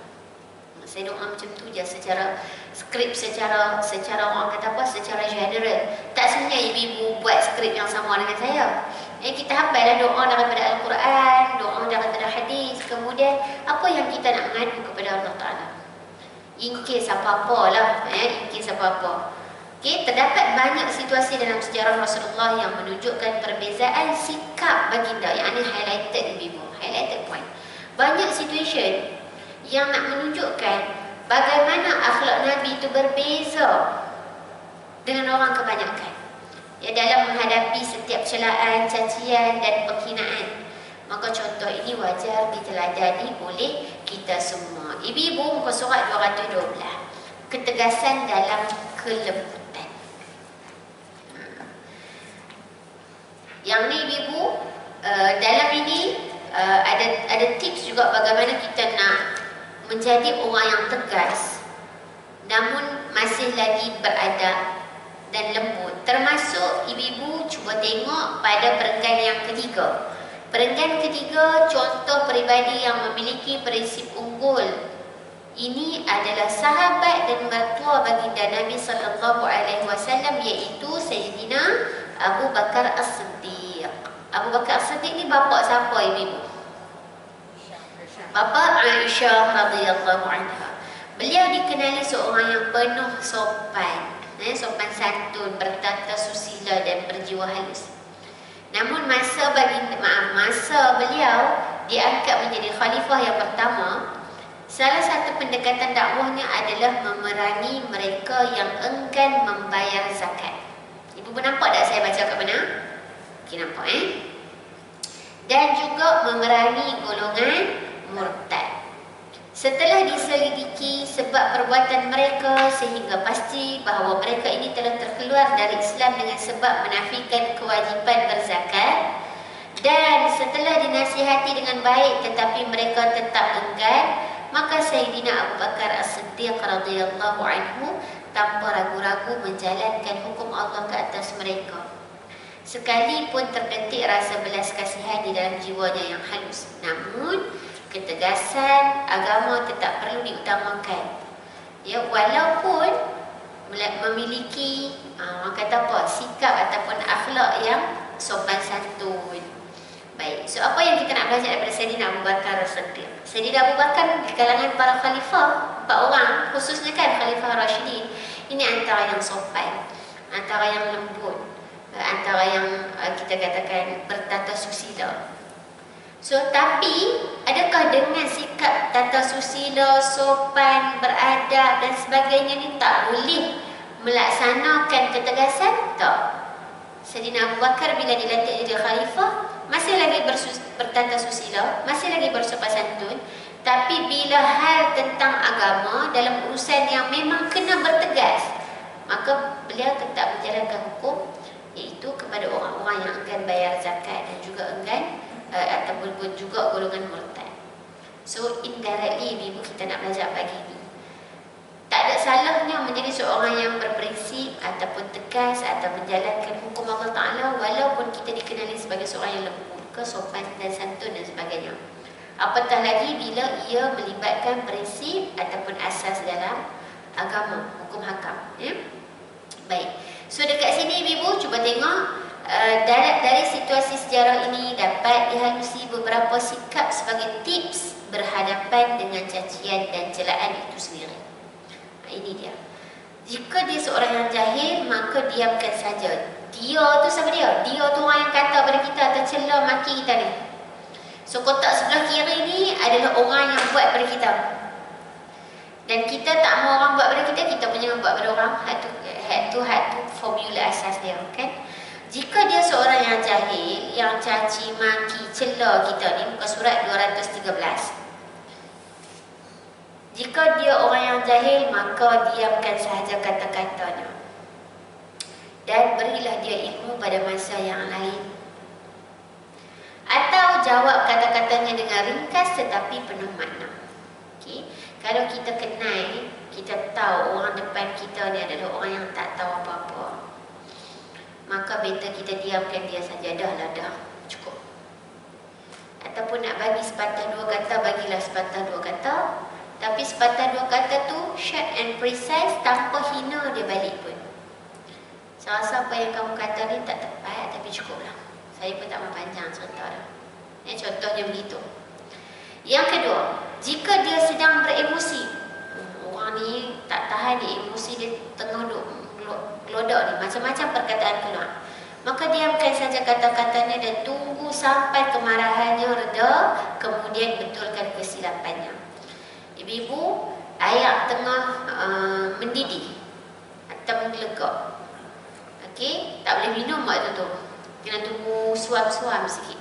Saya doa macam tu je, secara skrip, secara orang kata apa, secara general. Tak sebenarnya ibu-ibu buat skrip yang sama dengan saya. Kita hafallah doa daripada Al-Quran, doa daripada hadis. Kemudian apa yang kita nak mengadu kepada Allah Ta'ala, in case apa-apa lah, in case apa-apa. Terdapat banyak situasi dalam sejarah Rasulullah yang menunjukkan perbezaan sikap baginda. Yang ini highlighted ibu, highlighted point. Banyak situation yang nak menunjukkan bagaimana akhlak Nabi itu berbeza dengan orang kebanyakan. Ya, dalam menghadapi setiap celaan, cacian dan penghinaan. Maka contoh ini wajar diteladani oleh kita semua. Ibu-ibu, muka surat 212. Ketegasan dalam kelembutan. Yang ni ibu-ibu, dalam ini ada tips juga bagaimana kita nak menjadi orang yang tegas namun masih lagi beradab dan lembut. Termasuk ibu-ibu cuba tengok pada perenggan yang ketiga. Perenggan ketiga, contoh peribadi yang memiliki prinsip unggul. Ini adalah sahabat dan mertua baginda Nabi SAW, iaitu Sayyidina Abu Bakar As-Siddiq. Abu Bakar As-Siddiq ni bapa siapa ibu? Bapa Aisyah radhiyallahu anha. Beliau dikenali seorang yang penuh sopan, sopan santun, bertata susila dan berjiwa halus. Namun masa beliau diangkat menjadi khalifah yang pertama, salah satu pendekatan dakwahnya adalah memerangi mereka yang enggan membayar zakat. Ibu nampak tak saya baca kat mana? Okey, nampak Dan juga memerangi golongan murtad. Setelah diselidiki sebab perbuatan mereka sehingga pasti bahawa mereka ini telah terkeluar dari Islam dengan sebab menafikan kewajipan berzakat, dan setelah dinasihati dengan baik tetapi mereka tetap enggan, maka Sayyidina Abu Bakar As-Siddiq radhiyallahu anhu tanpa ragu-ragu menjalankan hukum Allah ke atas mereka. Sekalipun terdetik rasa belas kasihan di dalam jiwanya yang halus, namun ketegasan agama tetap perlu diutamakan. Ya, walaupun memiliki orang kata apa, sikap ataupun akhlak yang sopan santun. Baik, so apa yang kita nak belajar daripada Sayyidina Abu Bakar As-Siddiq? Sayyidina Abu Bakar di kalangan para khalifah, 4 orang, khususnya kan Khalifah Rashidin, ini antara yang sopan, antara yang lembut, antara yang kita katakan bertata susila. So, tapi adakah dengan sikap sikap tata susila, sopan, beradab dan sebagainya ni tak boleh melaksanakan ketegasan? Tak. Sayyidina Abu Bakar bila dilantik jadi khalifah masih lagi bertata susila, masih lagi bersopan santun, tapi bila hal tentang agama dalam urusan yang memang kena bertegas, maka beliau tetap menjalankan hukum, iaitu kepada orang-orang yang enggan bayar zakat dan juga enggan ataupun juga golongan murtad. So indirectly ibu kita nak belajar pagi ni, tak ada salahnya menjadi seorang yang berprinsip ataupun tegas atau menjalankan hukum Allah Ta'ala walaupun kita dikenali sebagai seorang yang lembut, sopan dan santun dan sebagainya. Apatah lagi bila ia melibatkan prinsip ataupun asas dalam agama, hukum hakam. Ya? Baik. So dekat sini ibu cuba tengok dari situasi sejarah ini dapat dihalusi beberapa sikap sebagai tips berhadapan dengan cacian dan celaan itu sendiri. Ini dia. Jika dia seorang yang jahil, maka diamkan saja. Dia tu siapa dia? Dia tu orang yang kata pada kita atau cela maki kita ni. So kotak sebelah kiri ni adalah orang yang buat pada kita. Dan kita tak mau orang buat pada kita, kita pun jangan buat pada orang. Had tu formula asas dia, kan? Jika dia seorang yang jahil, yang caci maki cela kita ni, muka surat 213. Jika dia orang yang jahil, maka diamkan sahaja kata-katanya dan berilah dia ilmu pada masa yang lain. Atau jawab kata-katanya dengan ringkas tetapi penuh makna. Okay? Kalau kita kenal, kita tahu orang depan kita ni adalah orang yang tak tahu apa-apa, maka better kita diamkan dia saja. Dah, cukup. Ataupun nak bagi sepatah dua kata, bagilah sepatah dua kata. Tapi sepatah dua kata tu short and precise, tanpa hina dia balik pun. Saya rasa apa yang kamu kata ni tak tepat, tapi cukuplah. Saya pun tak mau panjang cerita dah. Contohnya begitu. Yang kedua, jika dia sedang beremosi, orang ni tak tahan dia emosi, dia tengah gelodak ni, macam-macam perkataan keluar, maka diamkan saja kata-katanya dan tunggu sampai kemarahannya reda, kemudian betulkan kesilapannya. Ibu-ibu, air tengah mendidih atau menggelegak, okey, tak boleh minum waktu tu, kena tunggu suam-suam sikit.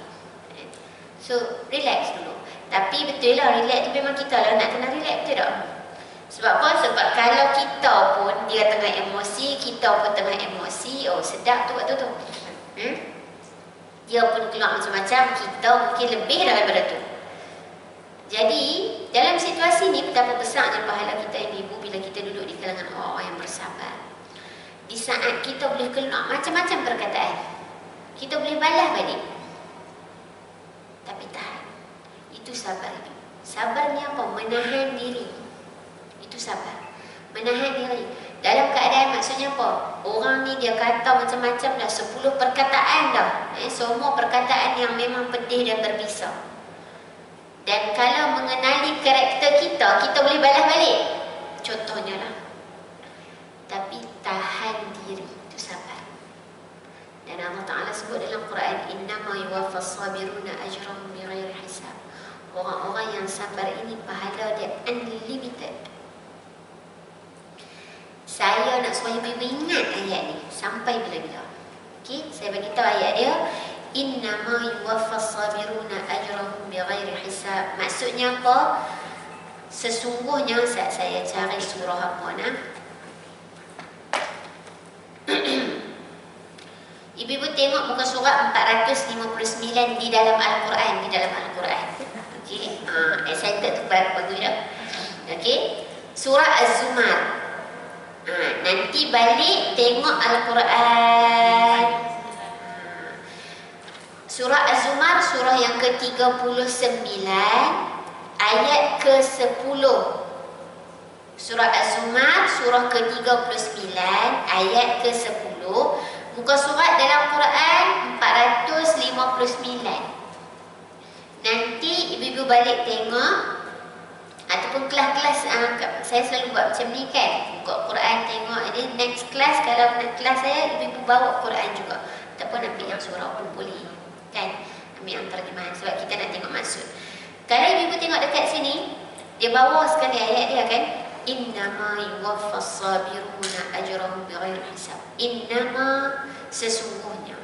So relax dulu. Tapi betul lah, relax tu memang kita lah nak kena relax, betul tak? Sebab apa? Sebab kalau kita pun dia tengah emosi, kita pun tengah emosi, oh sedap tu waktu tu. Dia pun keluar macam-macam, kita mungkin lebih daripada tu. Jadi dalam situasi ni betapa besarnya pahala kita ibu bila kita duduk di kalangan orang-orang yang bersabar. Di saat kita boleh keluar macam-macam perkataan, kita boleh balas balik, tapi tahan. Itu sabar itu. Sabarnya apa? Menahan diri. Itu sabar. Menahan diri. Dalam keadaan maksudnya apa? Orang ni dia kata macam-macam dah, 10 perkataan dah. Semua perkataan yang memang pedih dan berbisa. Dan kalau mengenali karakter kita, kita boleh balas balik. Contohnya lah. Tapi tahan diri. Itu sabar. Dan Allah Ta'ala sebut dalam Quran, innama yuwaffas sabiruna ajrahum bighairi hisab. Orang-orang yang sabar ini pahala dia unlimited. Saya nak suruh ibu-ibu ingat ayat ni sampai bila-bila. Okey, saya bagi tahu ayat dia, innama yuwaffas sabiruna ajrahum bighairi hisab. Maksudnya apa? Sesungguhnya saat saya cari surah apa nah. Ibu-ibu tengok muka surat 459 di dalam Al-Quran, Okey, excited tu bagus dah. Okey, surah Az-Zumar. Nanti balik tengok Al-Quran. Surah Az-Zumar, surah yang ke-39, ayat ke-10. Surah Az-Zumar, surah ke-39, ayat ke-10. Muka surat dalam Quran 459. Nanti ibu-ibu balik tengok, ataupun kelas-kelas, saya selalu buat macam ni kan, buka Quran tengok ini. Next class, kalau kelas saya, ibu-ibu bawa Quran juga, ataupun ambil yang surah pun boleh kan, ambil yang terjemahan sebab kita nak tengok maksud. Kalau ibu-ibu tengok dekat sini, dia bawa sekali ayat dia kan, innama yuwaffas sabiruna ajrahum bighairi hisab. Innama, sesungguhnya,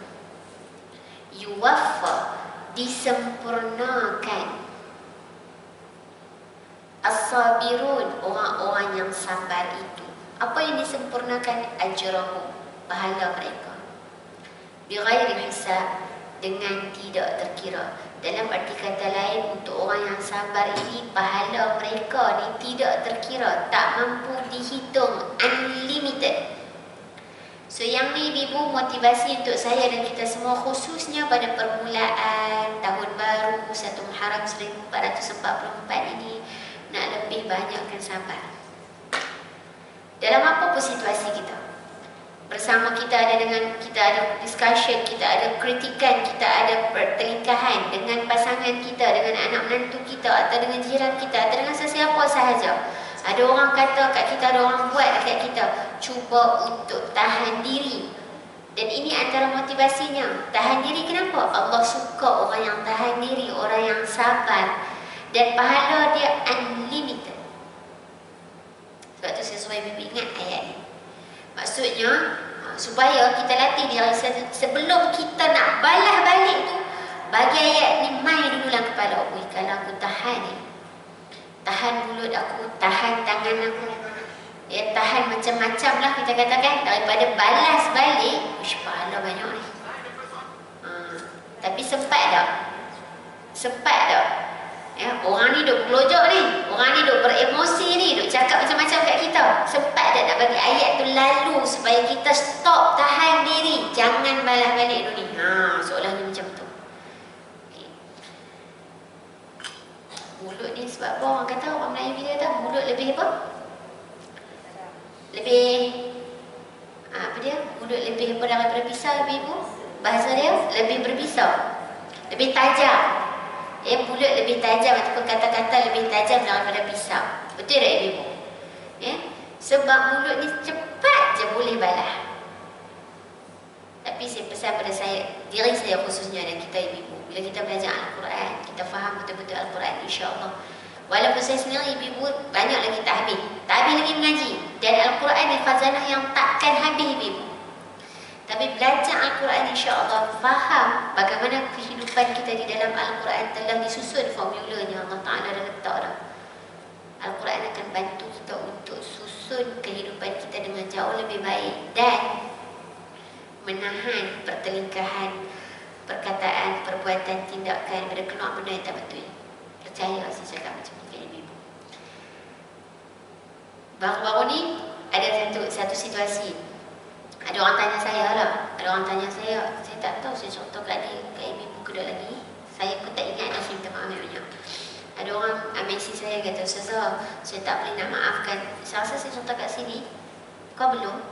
yuwaffa, disempurnakan, as-sabirun, orang-orang yang sabar itu. Apa yang disempurnakan? Ajrahum, pahala mereka, bighairi hisab, dengan tidak terkira. Dalam arti kata lain, untuk orang yang sabar ini, pahala mereka ni tidak terkira, tak mampu dihitung, unlimited. So yang ni ibu motivasi untuk saya dan kita semua, khususnya pada permulaan tahun baru 1 Muharram 1444 ini, nak lebih banyakkan sabar. Dalam apa pun situasi kita, bersama kita ada discussion, kita ada kritikan, kita ada pertelingkahan dengan pasangan kita, dengan anak menantu kita, atau dengan jiran kita, atau dengan sesiapa sahaja. Ada orang kata kat kita, ada orang buat dekat kita, cuba untuk tahan diri. Dan ini antara motivasinya. Tahan diri kenapa? Allah suka orang yang tahan diri, orang yang sabar, dan pahala dia unlimited. Sebab tu saya suruh ibu ingat ayat ni. Maksudnya, supaya kita latih diri sebelum kita nak balas balik tu, bagi ayat ni main dulu dalam kepala. Ui, kalau aku tahan ni, tahan mulut aku, tahan tangan aku, ya, tahan macam-macam lah kita katakan, daripada balas balik, uish, pahala banyak ni. Tapi sempat tak? Sempat tak? Ya, orang ni duk gelojok ni, orang ni duk beremosi ni, duk cakap macam-macam kat kita. Sempat tak nak bagi ayat tu lalu supaya kita stop, tahan diri, jangan balas balik dulu ni. Seolahnya macam tu. Okay. Mulut ni sebab apa orang kata, orang Melayu bila kata mulut lebih apa? Lebih apa dia? Mulut lebih apa daripada pisau, lebih ibu? Bahasa dia lebih berbisau, lebih tajam. Mulut lebih tajam, ataupun kata-kata lebih tajam daripada pisau. Betul tak ibu? Sebab mulut ni cepat je boleh balas. Tapi saya pesan pada diri saya khususnya, dan kita ibu, bila kita belajar Al-Quran, kita faham betul-betul Al-Quran, insya-Allah. Walaupun saya sendiri ibu banyak lagi tak habis lagi mengaji, dan Al-Quran ni khazanah yang takkan habis ibu. Tapi belajar Al-Quran, insya-Allah faham bagaimana kehidupan kita di dalam Al-Quran telah disusun formulanya. Allah Ta'ala dah letak dah. Al-Quran akan bantu kita untuk susun kehidupan kita dengan jauh lebih baik, dan menahan pertelingkahan, perkataan, perbuatan, tindakan daripada keluar benda yang tak betul. Percaya saya cakap macam ni kat ibu. Baru-baru ni ada satu situasi. Ada orang tanya saya lah, saya tak tahu, saya contoh kat ibu kedua lagi. Saya pun tak ingat dah, saya minta maaf banyak. Ada orang ambil saya kata, Ustazah, saya tak boleh nak maafkan. Saya rasa saya contoh kat sini, kau belum?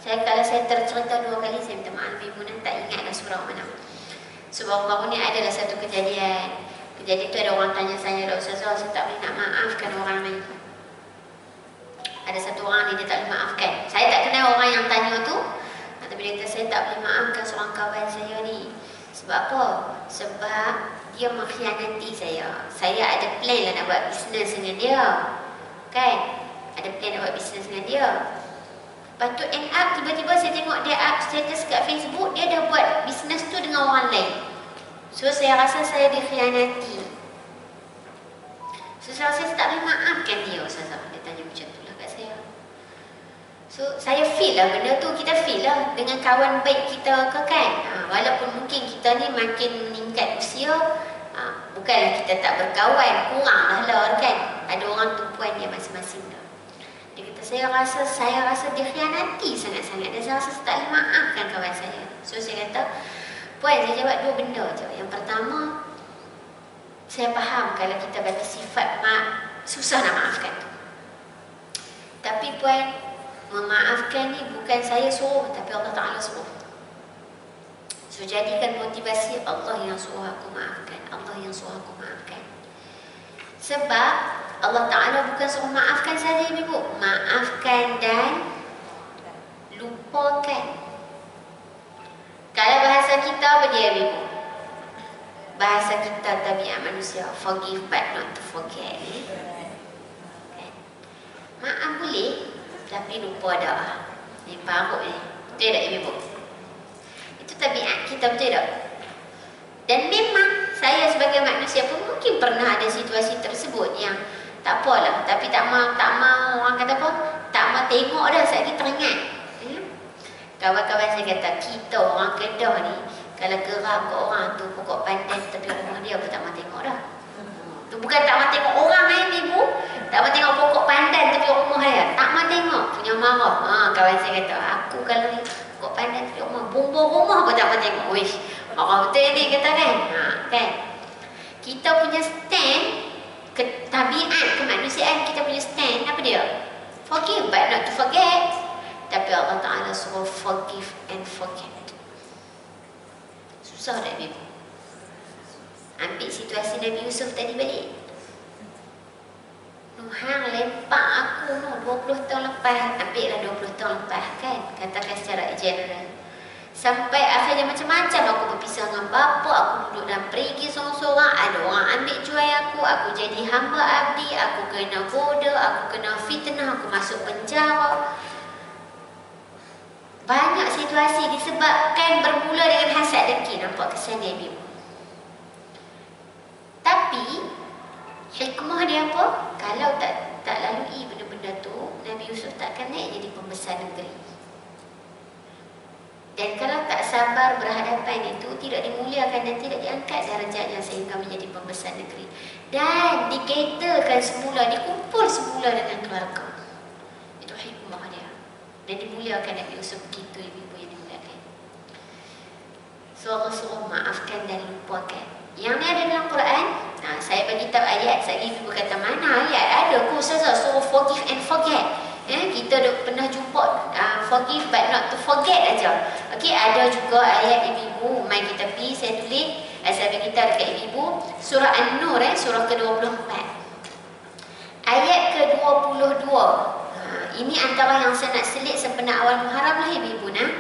Kalau saya tercerita 2 kali, saya minta maaf ibu dan tak ingat dah surah mana. So baru-baru ni adalah satu kejadian. Kejadian tu ada orang tanya saya, Ustazah, saya tak boleh nak maafkan orang ni. Ada satu orang ni, dia tak boleh maafkan. Saya tak kenal orang yang tanya tu, tapi dia kata, saya tak boleh maafkan seorang kawan saya ni. Sebab apa? Sebab dia mengkhianati saya. Saya ada plan lah nak buat bisnes dengan dia, kan? Ada plan nak buat bisnes dengan dia. Lepas tu end up, tiba-tiba saya tengok dia up status kat Facebook, dia dah buat bisnes tu dengan orang lain. So saya rasa saya dikhianati. So saya rasa saya tak boleh maafkan dia. Ustazah, dia tanya macam tu lah kat saya. So saya feel lah benda tu, kita feel lah dengan kawan baik kita ke kan. Walaupun mungkin kita ni makin meningkat usia, bukanlah kita tak berkawan, kurang lah kan. Ada orang tumpuan dia masing-masing dah. Dia kata, saya rasa dikhianati sangat-sangat, dan saya rasa saya tak boleh maafkan kawan saya. So saya kata, Puan, saya jawab 2 benda je. Yang pertama, saya faham kalau kita bagi sifat susah nak maafkan tu. Tapi Puan, memaafkan ni bukan saya suruh, tapi Allah Ta'ala suruh. So jadikan motivasi, Allah yang suruh aku maafkan, Allah yang suruh aku maafkan. Sebab Allah Ta'ala bukan suruh maafkan saja ibu, maafkan dan lupakan. Kalau bahasa kita apa dia ibu? bahasa kita tabiat manusia, forgive but not to forget. Kan? Maaf boleh, tapi lupa dah. Ni parut ni. Betul tak ibu? Itu tabiat kita, betul tak? Dan memang saya sebagai manusia pun mungkin pernah ada situasi tersebut yang tak apalah, tapi tak mau orang kata apa? Tak mau tengok dah, saya teringat. Kawan-kawan saya kata, kita orang Kedah ni kalau geram ke orang tu pokok pandan tepi rumah dia, apa tak mau tengok dah. Tu bukan tak mau tengok orang ibu, tak mau tengok pokok pandan tepi rumah dia, tak mau tengok, punya marah. Kawan saya kata, aku kalau ni pokok pandan tepi rumah, bumbung rumah pun tak mau tengok. Wish, marah betul dia kata kan. Kan? Kita punya stand, tabiat kemanusiaan kita punya stand apa dia? Forgive but not to forget. Tapi Allah Ta'ala suruh forgive and forget. Susah tak ibu? Ambil situasi Nabi Yusuf tadi balik. Hang lempak aku 20 tahun lepas. Ambil lah 20 tahun lepas kan, katakan secara general. Sampai akhirnya macam-macam aku berpisah dengan bapa, aku duduk dalam perigi seorang-seorang, ada orang ambil jual aku jadi hamba abdi, aku kena goda, aku kena fitnah, aku masuk penjara. Banyak situasi disebabkan bermula dengan hasad dengki. Nampak kesan dia ibu. Tapi hikmah dia apa? Kalau tak lalui benda-benda tu, Nabi Yusuf takkan naik jadi pembesar negeri. Dan kalau tak sabar berhadapan itu, tidak dimuliakan dan tidak diangkat darjatnya sehingga menjadi pembesar negeri. Dan dikaitakan semula, dikumpul semula dengan keluarga. Itu hikmah dia. Dan dimuliakan Nabi Yusuf begitu ibu-ibu yang dimuliakan. So Allah suruh maafkan dan lupakan. Yang ni ada dalam Quran. Saya bagi tahu ayat. Saya ibu kata mana ayat ada. Aku saja suruh forgive and forget. Kita dah pernah jumpa forgive but not to forget aja. Okey, ada juga ayat ibu-ibu. Mai kita pergi, saya tulis. Saya bagi tahu dekat ibu-ibu. Surah An-Nur, surah ke-24. Ayat ke-22. Ini antara yang saya nak selit sepenuh awal Muharram lah ibu-ibu nah.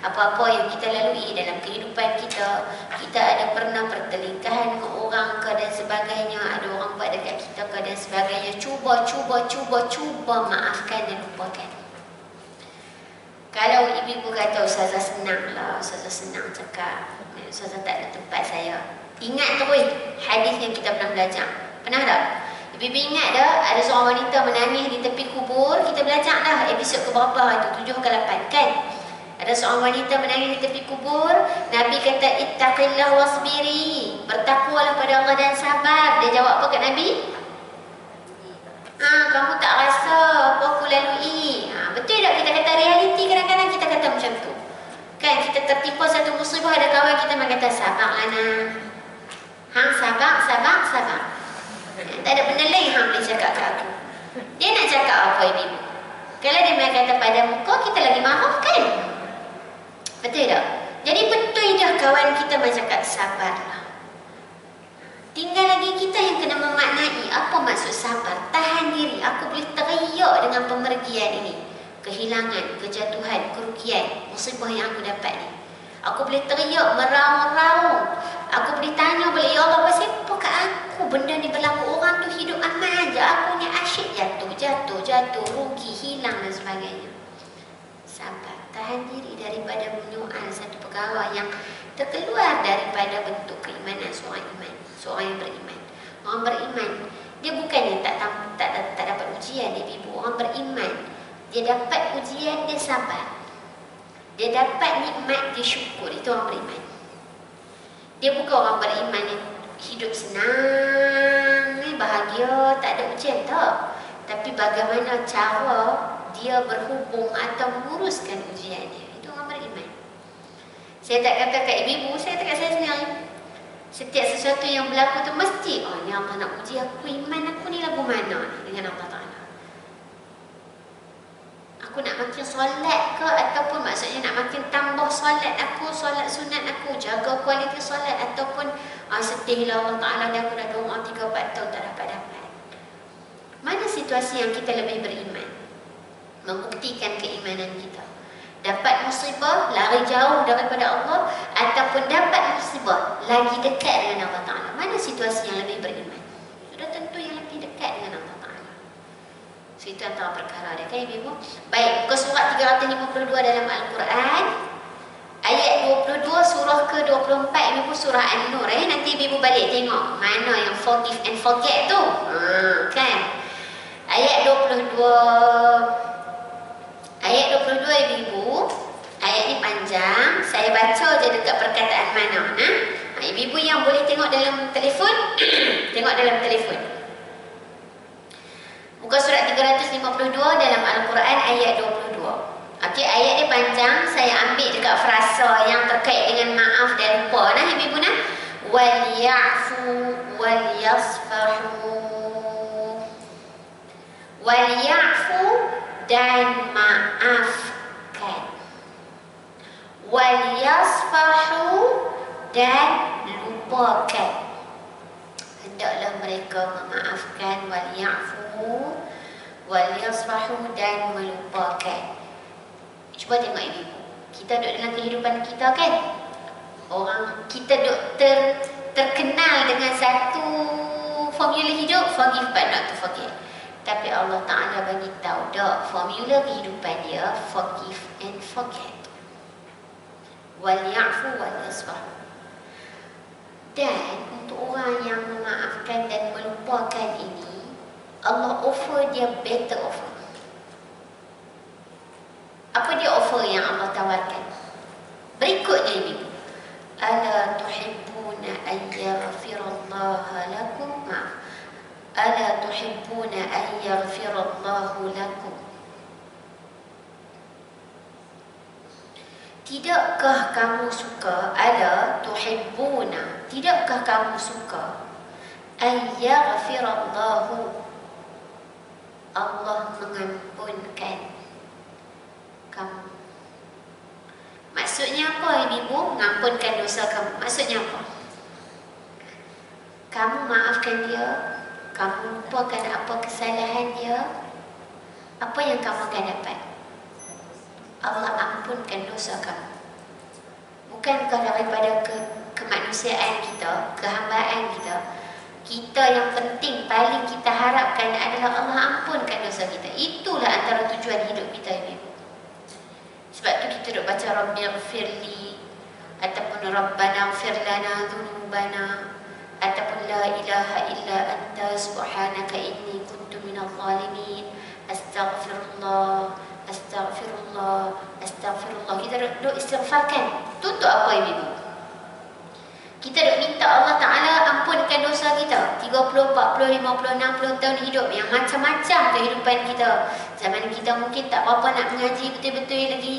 Apa-apa yang kita lalui dalam kehidupan kita, kita ada pernah pertelingkahan dengan orang ke dan sebagainya, ada orang buat dekat kita ke dan sebagainya. Cuba maafkan dan lupakan. Kalau ibu-ibu kata Ustazah senang lah, Ustazah senang cakap, Ustazah tak ada tempat saya. Ingat terus hadis yang kita pernah belajar. Pernah tak? Ibu-ibu ingat dah, ada seorang wanita menangis di tepi kubur. Kita belajar dah episod keberapa tu, 7 ke 8 kan? Ada seorang wanita menangis di tepi kubur. Nabi kata ittaqillah wasbiri, bertakwalah pada Allah dan sabar. Dia jawab apa kat Nabi? Kamu tak rasa apa aku lalui? Betul tak kita kata realiti, kadang-kadang kita kata macam tu kan? Kita tertimpa satu musibah, ada kawan kita kata sabarlah nak. Sabar. Tak ada benda lain hang boleh cakap kat aku. Dia nak cakap apa ibu? Kalau dia main kata pada muka, kita lagi marah kan? Betul tak? Jadi betul dah kawan kita cakap sabarlah. Tinggal lagi kita yang kena memaknai apa maksud sabar. Tahan diri. Aku boleh teriak dengan pemergian ini, kehilangan, kejatuhan, kerugian, musibah yang aku dapat ni. Aku boleh teriak, meraung-raung. Aku boleh tanya boleh, ya Allah, pasal apa kat aku benda ni berlaku? Orang tu hidup aman je, aku ni asyik jatuh, rugi, hilang dan sebagainya. Sabar, tahan diri daripada menyoal satu perkara yang terkeluar daripada bentuk keimanan seorang yang beriman. Orang beriman, dia bukannya tak dapat ujian ibu. Orang beriman, dia dapat ujian, dia sabar. Dia dapat nikmat, dia syukur. Itu orang beriman. Dia bukan orang beriman yang hidup senang, bahagia, tak ada ujian, tak. Tapi bagaimana cara dia berhubung atau menguruskan ujiannya. Itu orang beriman. Saya tak kata kat ibu, saya kata kat saya sendiri. Setiap sesuatu yang berlaku tu mesti, ni Allah nak uji aku, iman aku ni lagu mana dengan Allah Ta'ala. Aku nak makin solat ke, ataupun maksudnya nak makin tambah solat aku, solat sunat aku, jaga kualiti solat, ataupun sedihlah Allah Ta'ala dan aku dah doa 3-4 tahun tak dapat. Mana situasi yang kita lebih beriman, membuktikan keimanan kita. dapat musibah, lari jauh daripada Allah, ataupun dapat musibah, lagi dekat dengan Allah Ta'ala. Mana situasi yang lebih beriman? Sudah tentu yang lebih dekat dengan Allah Ta'ala. So, itu antara perkara dia, kan Ibu? Baik, muka surat 352 dalam Al-Quran, ayat 22, surah ke-24, Ibu, surah An-Nur. Nanti Ibu balik tengok mana yang forgive and forget tu. Kan? Ayat 22. Ayat 22, Ibu. Ayat ni panjang. Saya baca je dekat perkataan mana. Ibu yang boleh tengok dalam telefon, tengok dalam telefon. Muka surat 352 dalam Al-Quran ayat 22. Okey, ayat ni panjang. Saya ambil dekat frasa yang terkait dengan maaf dan lupa. Ibu nah. Wal ya'fu wal yasfahu. Wal ya'fu dan maafkan. Wal yasfahu dan lupakan. Hendaklah mereka memaafkan. Wal ya'fu wal yasfahu dan melupakan. Cuba tengok Ibu. Kita duduk dalam kehidupan kita, kan? Orang kita duduk terkenal dengan satu formula hidup, forgive but not to forget. Tapi Allah Ta'ala bagi tahu dak, formula kehidupan dia forgive and forget. Wal ya'fu wal yasfahu. Dan untuk orang yang memaafkan dan melupakan ini, Allah offer dia better offer. Apa dia offer yang Allah tawarkan? Berikutnya Ibu. Ala tuhibbuna an yaghfirallaha lakum. Ala tuhibbuna an yaghfirallahu lakum. Tidakkah kamu suka? Ala tuhibbuna. Tidakkah kamu suka? An yaghfirallahu. Allah mengampunkan kamu. Maksudnya apa Ibu? Mengampunkan dosa kamu. Maksudnya apa? Kamu maafkan dia, kamu lupakan apa kesalahan dia, apa yang kamu akan dapat? Allah ampunkan dosa kamu. Bukankah daripada kemanusiaan kita, kehambaan kita, kita yang penting, paling kita harapkan adalah Allah ampunkan dosa kita. Itulah antara tujuan hidup kita, Ibu. Sebab tu kita duk baca Rabbighfirli, ataupun Rabbana ighfir lana dhunubana, ataupun La ilaha illa anta subhanaka inni kuntu minadh zalimin. Astaghfirullah, astaghfirullah, astaghfirullah. Kita duk istighfarkan. Tu untuk apa Ibu? Kita duk minta Allah Ta'ala ampunkan dosa kita. 30, 40, 50, 60 tahun hidup, yang macam-macam kehidupan kita. Zaman kita mungkin tak apa-apa nak mengaji betul-betul lagi.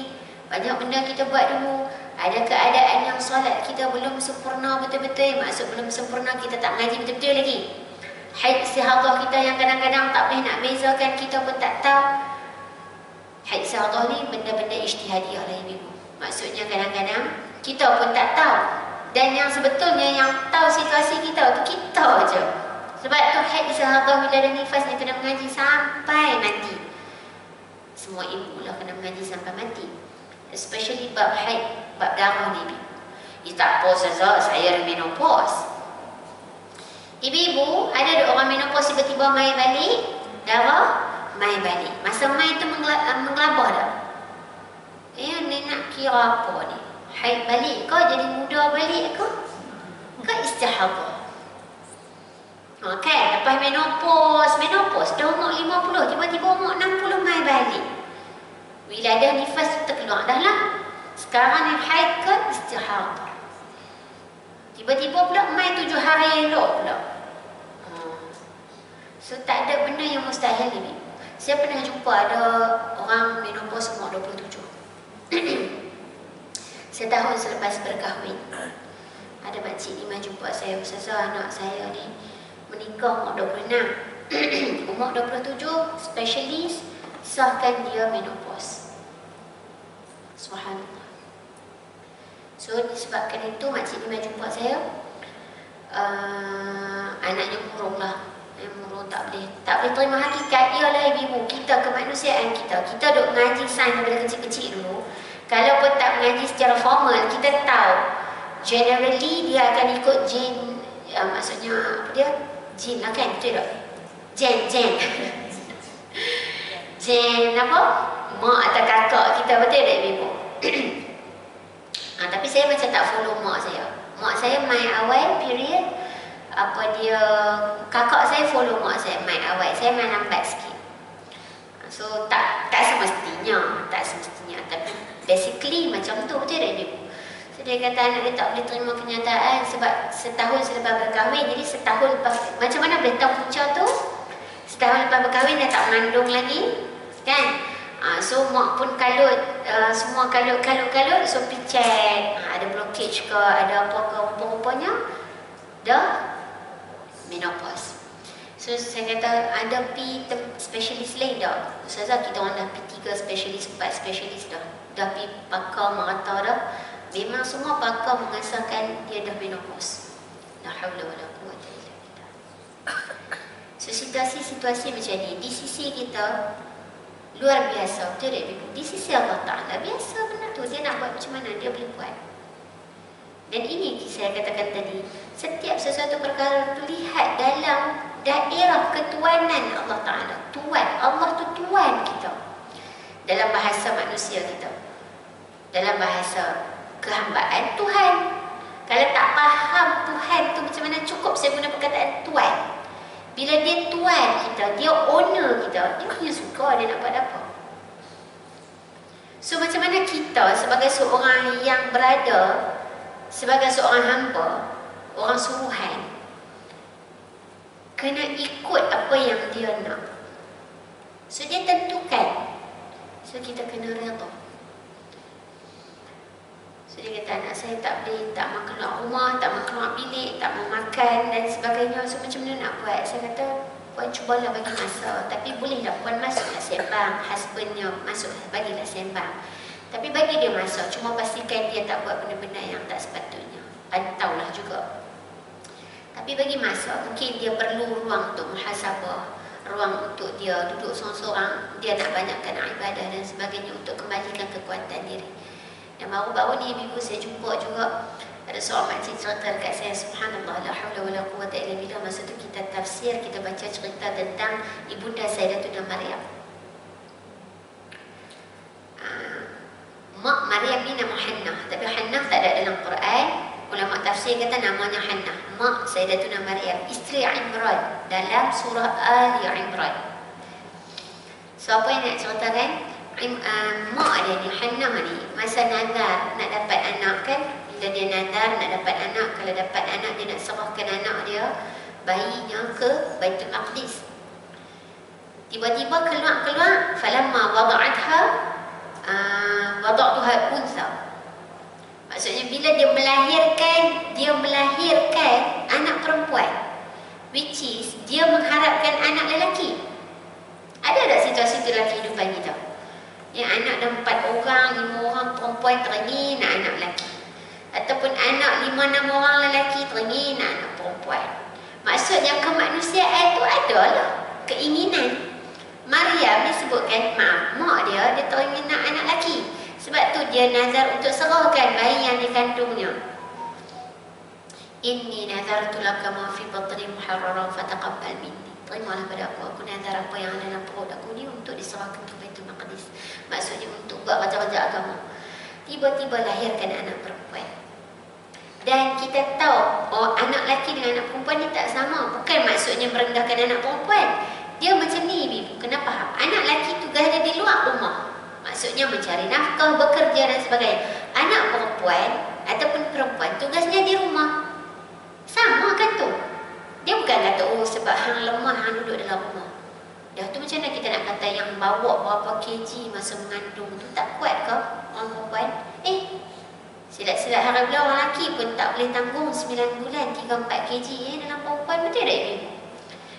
Banyak benda kita buat dulu. Ada keadaan yang solat kita belum sempurna betul-betul. Maksud belum sempurna, kita tak mengaji betul-betul lagi. Haid istihadah kita yang kadang-kadang tak boleh nak bezakan, kita pun tak tahu. Haid istihadah ni benda-benda ijtihadiah lah Ibu. Maksudnya kadang-kadang kita pun tak tahu. Dan yang sebetulnya yang tahu situasi kita tu kita je. Sebab tu haid istihadah bila ada nifas ni kena mengaji sampai mati. Semua ibu lah kena mengaji sampai mati. Especially bab haid, bab darah ni. Tak apa Ustazah, saya ada menopause. Ibu-ibu, ada orang menopause tiba-tiba mai balik, darah mai balik. Masa mai tu menggelabah dah. Ni nak kira apa ni? Haid balik ke? Jadi muda balik ke? Ke istihadah? Kan? Lepas menopause dah umur 50, tiba-tiba umur 60 mai balik. Bila dah nifas tu terkeluar dah lah. Sekarang ni haid ke istihadah? Tiba-tiba pula mai 7 hari elok pula. So tak ada benda yang mustahil ni. Saya pernah jumpa ada orang menopause umur 27. Setahun selepas berkahwin, ada makcik ni jumpa saya, Ustazah, anak saya ni menikah umur 26. Umur 27, spesialis sahkan dia menopause. Subhanallah. So disebabkan itu makcik ni jumpa saya, anaknya murung lah. Murung tak boleh terima hakikat. Ialah ibu kita, kemanusiaan kita. Kita duk ngaji sains daripada kecil-kecil dulu. Kalau pun tak mengaji secara formal, kita tahu generally dia akan ikut jin, maksudnya apa dia? Jin lah kan, betul tak? Jen Jen apa? Mak atau kakak kita, betul tak ibu? Tapi saya macam tak follow mak saya. Mak saya main awal period. Apa dia, kakak saya follow mak saya main awal. Saya main lambat sikit. So tak semestinya. Tapi basically macam tu, betul tak ibu? So dia kata anak dia tak boleh terima kenyataan sebab setahun selepas berkahwin. Jadi setahun lepas, macam mana boleh tahu punca tu? Setahun lepas berkahwin dah tak mengandung lagi, kan? So mak pun kalut, semua kalut, so pergi check, ada blockage ke, ada apa ke, rupa-rupanya dah menopause. So saya kata, ada pergi spesialis lain dah? Ustazah, kita orang dah pergi 3 spesialis, 4 spesialis dah pergi pakar merata dah. Memang semua pakar mengesahkan dia dah menopause. La haula wala quwwata illa billah. So situasi-situasi macam ni di sisi kita luar biasa, betul tak ibu? Di sisi Allah Ta'ala biasa benda tu, dia nak buat macam mana dia boleh buat. Dan ini saya katakan tadi, setiap sesuatu perkara tu lihat dalam daerah ketuanan Allah Ta'ala. Tuan, Allah tu Tuan kita. Dalam bahasa manusia kita, dalam bahasa kehambaan, Tuhan. Kalau tak faham Tuhan tu macam mana, cukup saya guna perkataan Tuan. Bila dia Tuan kita, dia owner kita, dia punya suka, dia nak buat apa. So macam mana kita sebagai seorang yang berada, sebagai seorang hamba, orang suruhan, kena ikut apa yang dia nak. So dia tentukan. So kita kena redha. So dia kata, anak saya tak boleh, tak mahu keluar rumah, tak mahu keluar bilik, tak mahu makan dan sebagainya. So macam mana nak buat? Saya kata, puan cubalah bagi masa. Tapi bolehlah puan masuklah sembang, husbandnya masuk, bagilah sembang. Tapi bagi dia masa, cuma pastikan dia tak buat benda-benda yang tak sepatutnya. Pantaulah juga. Tapi bagi masa, mungkin dia perlu ruang untuk muhasabah, ruang untuk dia duduk seorang-seorang, dia nak banyakkan ibadah dan sebagainya untuk kembalikan kekuatan diri. Dan baru-baru ni ibu saya jumpa juga ada seorang makcik cerita dekat saya, subhanallah, la haula wala quwwata illa billah. Masa tu kita tafsir, kita baca cerita tentang ibunda Sayyidatunaa Maryam. Mak Maryam ni nama Hannah, tapi Hannah tak ada dalam Quran. Ulama tafsir kata namanya Hannah, mak Sayyidatunaa Maryam, isteri Imran dalam surah Ali Imran. So apa yang nak ceritakan? Mak dia ni, Hannah ni, masa nazar nak dapat anak kan, bila dia nazar nak dapat anak, kalau dapat anak dia nak serahkan anak dia, bayinya ke Baitul Maqdis. Tiba-tiba keluar, falamma wada'atha wada'tuha unsa. Maksudnya bila dia melahirkan anak perempuan, which is dia mengharapkan anak lelaki. Ada tak situasi itu dalam kehidupan kita? Yang anak dah 4 orang, 5 orang perempuan teringin nak anak lelaki. Ataupun anak 5-6 orang lelaki teringin nak anak perempuan. Maksudnya kemanusiaan tu adalah keinginan. Maryam disebutkan, mak dia teringin nak anak lelaki. Sebab tu dia nazar untuk serahkan bayi yang dikandungnya. Inni nazartu laka ma fi batni muharraran fataqabbal minni. Terimalah pada aku nazar apa yang ada dalam perut aku ni untuk diserahkan ke Baitul Maqdis. Maksudnya untuk buat raja-raja agama. Tiba-tiba lahirkan anak perempuan. Dan kita tahu, anak lelaki dengan anak perempuan ni tak sama. Bukan maksudnya merendahkan anak perempuan. Dia macam ni, ibu. Kena faham. Anak lelaki tugas dia di luar rumah. Maksudnya mencari nafkah, bekerja dan sebagainya. Anak perempuan ataupun perempuan tugasnya di rumah. Sama kan tu? Dia bukan kata, sebab hang lemah, hang duduk dalam rumah. Dah tu macam mana kita nak kata yang bawa berapa kg masa mengandung tu tak kuat ke orang perempuan? Silat-silat harap bila orang lelaki pun tak boleh tanggung 9 bulan 3-4 kg dalam perempuan, betul tak ibu?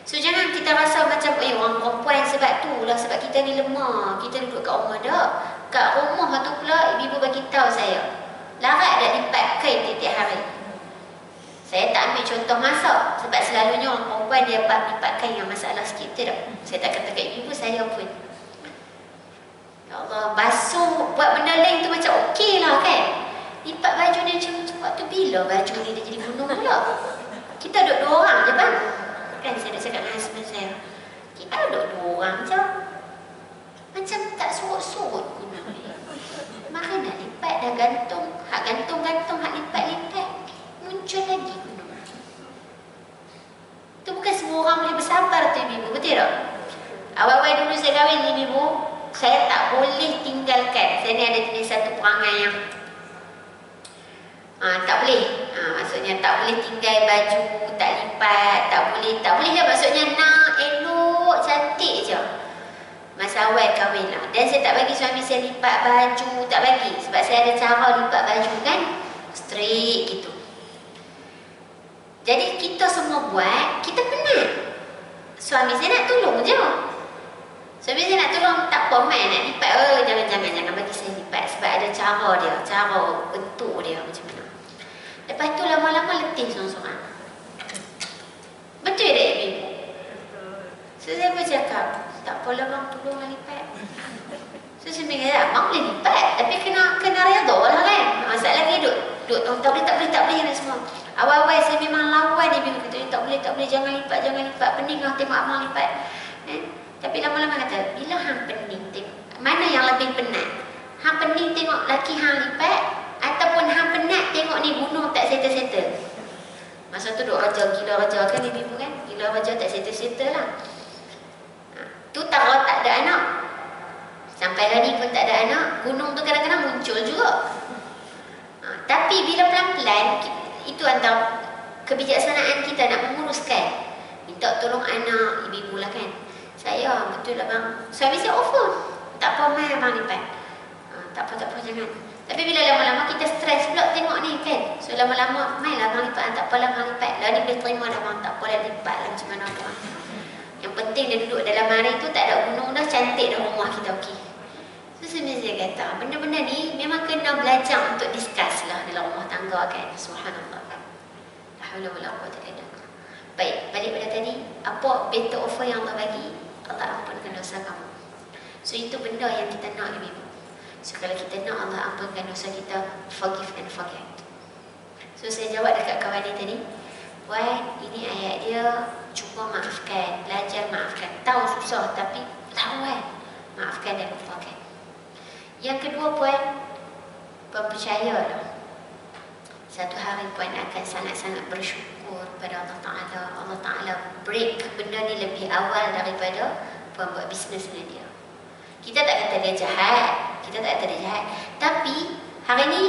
So jangan kita rasa macam orang perempuan sebab tu lah, sebab kita ni lemah, kita duduk kat rumah dah. Kat rumah tu pula ibu bagi tahu saya, larat dah lipat kain tiap-tiap hari. Saya tak ambil contoh masak sebab selalunya orang perempuan dia lipat kain yang masalah sikit, betul tak? Saya tak kata kat ibu, saya pun. Ya Allah, basuh, buat benda lain tu macam okey lah kan. Lipat baju ni macam waktu bila baju ni dia jadi gunung pula. Kita duduk 2 orang je bang. Kan saya dah cakap dengan husband saya, kita duduk 2 orang je. Macam tak surut-surut gunung ni. Maka nak lipat dah gantung. Hak gantung-gantung, hak lipat-lipat, muncul lagi gunung. Itu bukan semua orang boleh bersabar tu ibu, betul tak? Awal-awal dulu saya kahwin ibu, saya tak boleh tinggalkan. Saya ni ada jenis satu perangai yang tak boleh. Maksudnya tak boleh tinggal baju, tak lipat, tak boleh je. Maksudnya nak elok, cantik je. Masa awal kahwin lah. Dan saya tak bagi suami saya lipat baju, tak bagi. Sebab saya ada cara lipat baju kan, straight gitu. Jadi kita semua buat, kita penat. Suami saya nak tolong je. Suami saya nak tolong, tak apa main nak lipat. Jangan bagi saya lipat. Sebab ada cara dia, cara bentuk dia macam mana. Lepas tu lama-lama letih seorang-seorang. Betul tak ibu? So saya pun cakap, tak apalah bang, tolong lipat. So saya fikir, abang boleh lipat, tapi kena redha lah kan. Masalah ni duduk tak boleh ni semua. Awal-awal saya memang lawan ibu kata, tak boleh, jangan lipat, pening lah tengok abang lipat. Tapi lama-lama kata, bila hang pening tengok, mana yang lebih penat? Hang pening tengok laki hang lipat, ataupun hang penat tengok ni gunung tak settle-settle. Masa tu duk gila raja kan ibu kan, gila raja tak settle-settle lah. Tu tara tak ada anak, sampai hari pun tak ada anak. Gunung tu kadang-kadang muncul juga. Tapi bila pelan-pelan, itu antara kebijaksanaan kita nak menguruskan. Minta tolong anak, ibu-ibu lah kan. Saya, betul lah bang, suami saya offer. Tak apa mai abang lipat. Tak apa jangan. Tapi bila lama-lama kita stres pula tengok ni kan. So lama-lama, mai lah abang lipat. Tak apalah abang lipat. Lah ni boleh terima dah bang, tak apalah lipat lah macam mana tu. Yang penting dia duduk dalam hari tu, tak ada gunung dah, cantik dah rumah kita, okey. So sebenarnya saya kata, benda-benda ni memang kena belajar untuk discuss lah dalam rumah tangga kan. Subhanallah. La haula wala quwwata illa billah. Baik, balik pada tadi, apa better offer yang Allah bagi? Allah ampunkan dosa kamu. So itu benda yang kita nak ibu. So kalau kita nak Allah ampunkan dosa kita, forgive and forget. So saya jawab dekat kawan dia tadi, Puan, ini ayat dia, cuba maafkan, belajar maafkan. Tahu susah tapi lawan, maafkan dan forget. Yang kedua Puan, percayalah, satu hari Puan akan sangat-sangat bersyukur pada Allah Ta'ala. Allah Ta'ala break benda ni lebih awal daripada Puan buat bisnes dengan dia. Kita tak kata dia jahat, tapi hari ni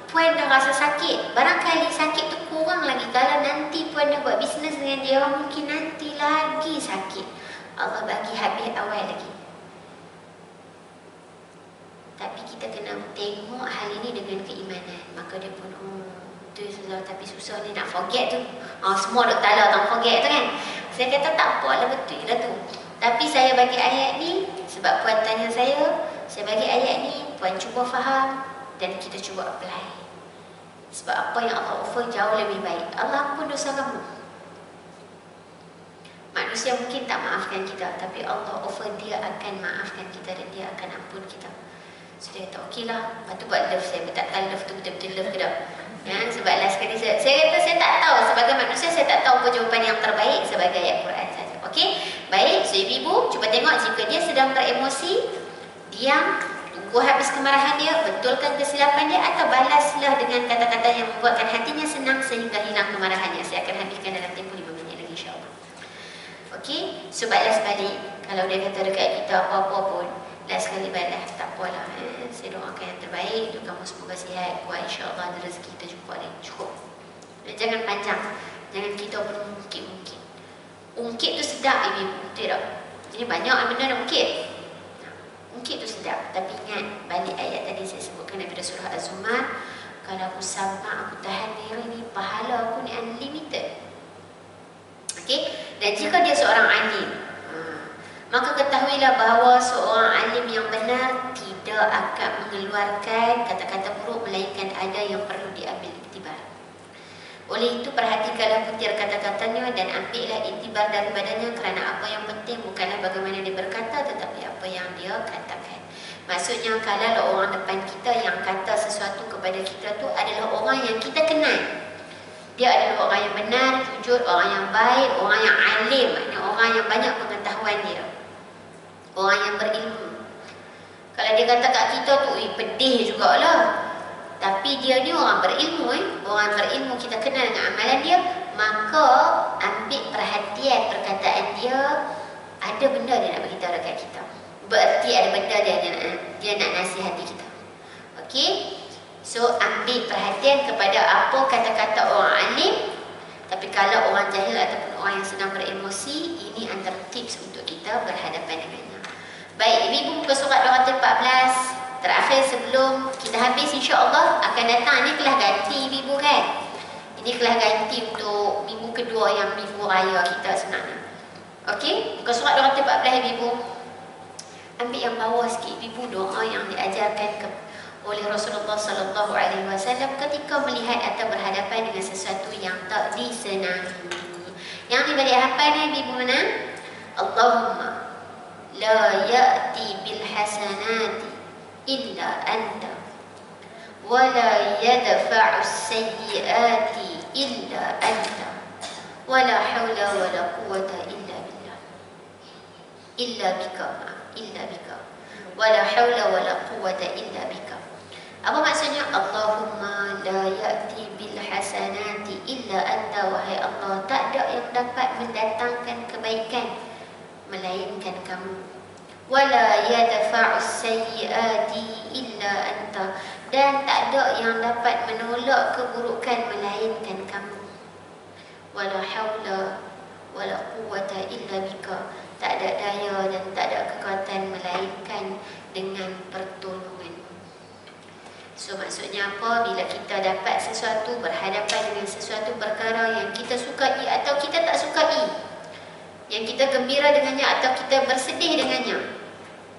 Puan dah rasa sakit. Barangkali sakit tu kurang lagi kalau nanti Puan dah buat bisnes dengan dia, mungkin nanti lagi sakit. Allah bagi habis awal lagi. Tapi kita kena tengok hal ini dengan keimanan. Maka dia pun, tu susah, tapi susah ni nak forget tu. Semua duk tala tentang forget tu kan. Saya kata tak apalah, betul lah tu. Tapi saya bagi ayat ni sebab Puan tanya saya bagi ayat ni, Puan cuba faham dan kita cuba apply. Sebab apa yang Allah offer jauh lebih baik. Allah ampun dosa kamu. Manusia mungkin tak maafkan kita, tapi Allah offer dia akan maafkan kita dan dia akan ampun kita. So dia kata, okey lah. Lepas tu buat love. Saya tak tahu love tu betul-betul love ke tak. Ya, sebab last kali saya kata saya tak tahu. Sebagai manusia saya tak tahu apa jawapan yang terbaik sebagai ayat Quran saja. Okey? Baik, so ibu-ibu cuba tengok jika dia sedang beremosi, diam, tunggu habis kemarahan dia, betulkan kesilapan dia atau balaslah dengan kata-kata yang membuatkan hatinya senang sehingga hilang kemarahannya. Saya akan habiskan dalam tempoh 5 minit lagi insya-Allah. Okey? So balas balik. Kalau dia kata dekat kita apa-apa pun, last kali balas, tak apalah. Saya doakan yang terbaik untuk kamu, semoga sihat, kuat, insya-Allah ada rezeki kita jumpa lagi. Cukup. Dan jangan panjang. Jangan kita berungkit-ungkit. Ungkit tu sedap ibu, betul tak? Jadi banyak benda nak ungkit. Ungkit tu sedap, tapi ingat balik ayat tadi saya sebutkan daripada surah Az-Zumar, kalau aku sabar, aku tahan diri ni, pahala aku ni unlimited. Okey? Dan jika dia seorang alim, maka ketahuilah bahawa seorang alim yang benar tidak akan mengeluarkan kata-kata buruk melainkan ada yang perlu diambil iktibar. Oleh itu perhatikanlah butir kata-katanya dan ambillah iktibar daripadanya, kerana apa yang penting bukanlah bagaimana dia berkata tetapi apa yang dia katakan. Maksudnya kalau orang depan kita yang kata sesuatu kepada kita tu adalah orang yang kita kenal. Dia adalah orang yang benar, jujur, orang yang baik, orang yang alim, maknanya orang yang banyak pengetahuan dia. Orang yang berilmu. Kalau dia kata kat kita tu, pedih jugalah. Tapi dia ni orang berilmu, orang berilmu, kita kenal dengan amalan dia, maka ambil perhatian perkataan dia. Ada benda dia nak beritahu dekat kita. Berarti ada benda dia nak nasihati kita. Okey? So ambil perhatian kepada apa kata-kata orang alim. Tapi kalau orang jahil ataupun orang yang sedang beremosi, ini antara tips untuk kita berhadapan dengannya. Baik, ibu muka surat 214. Terakhir sebelum kita habis, insya-Allah akan datang ni kelas ganti ibu kan. Ini kelas ganti untuk minggu kedua yang minggu raya kita sebenarnya. Okey, muka surat 214 ibu. Ambil yang bawah sikit ibu, doa yang diajarkan oleh Rasulullah sallallahu alaihi wasallam ketika melihat atau berhadapan dengan sesuatu yang tak disenangi. Yang diberi hafal ni ibu mana? Allahumma la ya'ti bil hasanati illa anta wa la yadfa'u as-sayyi'ati illa anta wa la hawla wa la quwwata illa billah illa bika wa la hawla wa la quwwata illa bika. Apa maksudnya? Allahumma la ya'ti bil hasanati illa anta, wahai Allah, tak ada yang dapat mendatangkan kebaikan melainkan kamu. Wala yadfa'u sayyi'ati illa anta, dan tak ada yang dapat menolak keburukan melainkan kamu. Wala haula wala quwwata illa bika, tak ada daya dan tak ada kekuatan melainkan dengan pertolongan. So maksudnya apa? Bila kita dapat sesuatu, berhadapan dengan sesuatu perkara yang kita sukai atau kita tak sukai, yang kita gembira dengannya atau kita bersedih dengannya,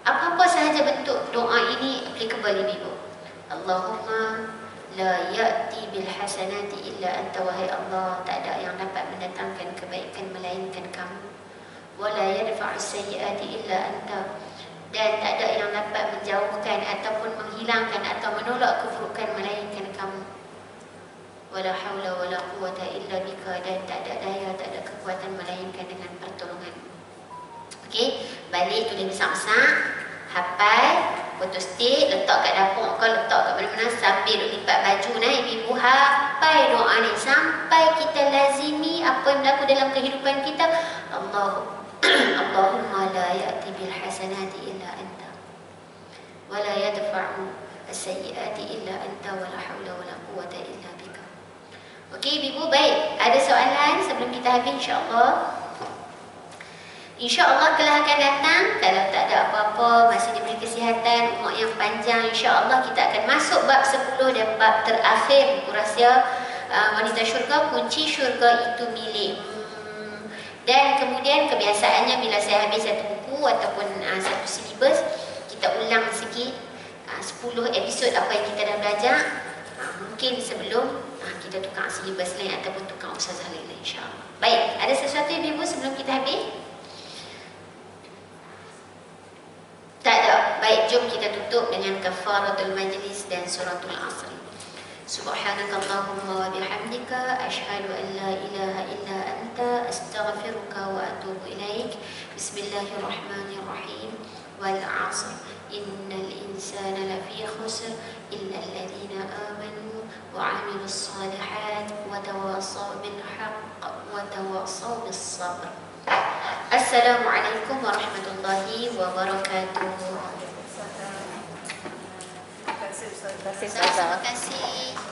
apa-apa sahaja bentuk doa ini applicable ibu. Allahumma la ya'ti bil hasanati illa anta, wahai Allah, tak ada yang dapat mendatangkan kebaikan melainkan kamu. Wala yadfa'u sayyi'ati illa anta, dan tak ada yang dapat menjauhkan ataupun menghilangkan atau menolak keburukan melainkan kamu. Wala haula wala quwwata illa bika, dan tak ada daya, tak ada kekuatan melainkan dengan pertolongan. Okey, balik tulis besar-besar, hafal, foto stick, letak kat dapur kau, letak kat mana-mana sambil lipat baju ibu, hafal doa ni sampai kita lazimi apa yang berlaku dalam kehidupan kita. Allahumma la ya'ti bil hasanati illa anta wa la yadfa'u as-sayyi'ati illa anta wa la hawla wa la quwwata illa bika. Okey ibu, baik, ada soalan sebelum kita habis insya-Allah? InsyaAllah kelas akan datang, kalau tak ada apa-apa, masih diberi kesihatan, umur yang panjang, insyaAllah kita akan masuk bab 10 dan bab terakhir buku rahsia wanita syurga, kunci syurga itu milikmu. Dan kemudian kebiasaannya bila saya habis satu buku ataupun satu silibus, kita ulang sikit 10 episod apa yang kita dah belajar. Mungkin sebelum kita tukar silibus lain ataupun tukar ustazah lain, insyaAllah. Baik, ada sesuatu ibu sebelum kita habis? Tak ada. Baik, jom kita tutup dengan kafaratul majlis dan suratul asr. Subhanakallahumma wa bihamdika asyhadu an la ilaha illa anta astaghfiruka wa atubu ilaik. Bismillahirrahmanirrahim. Wal 'asr innal insana lafi khusr illa alladhina amanu wa 'amilus solihat wa tawassaw bil haqq wa tawassaw bis sabr. Assalamualaikum warahmatullahi wabarakatuh. Terima kasih.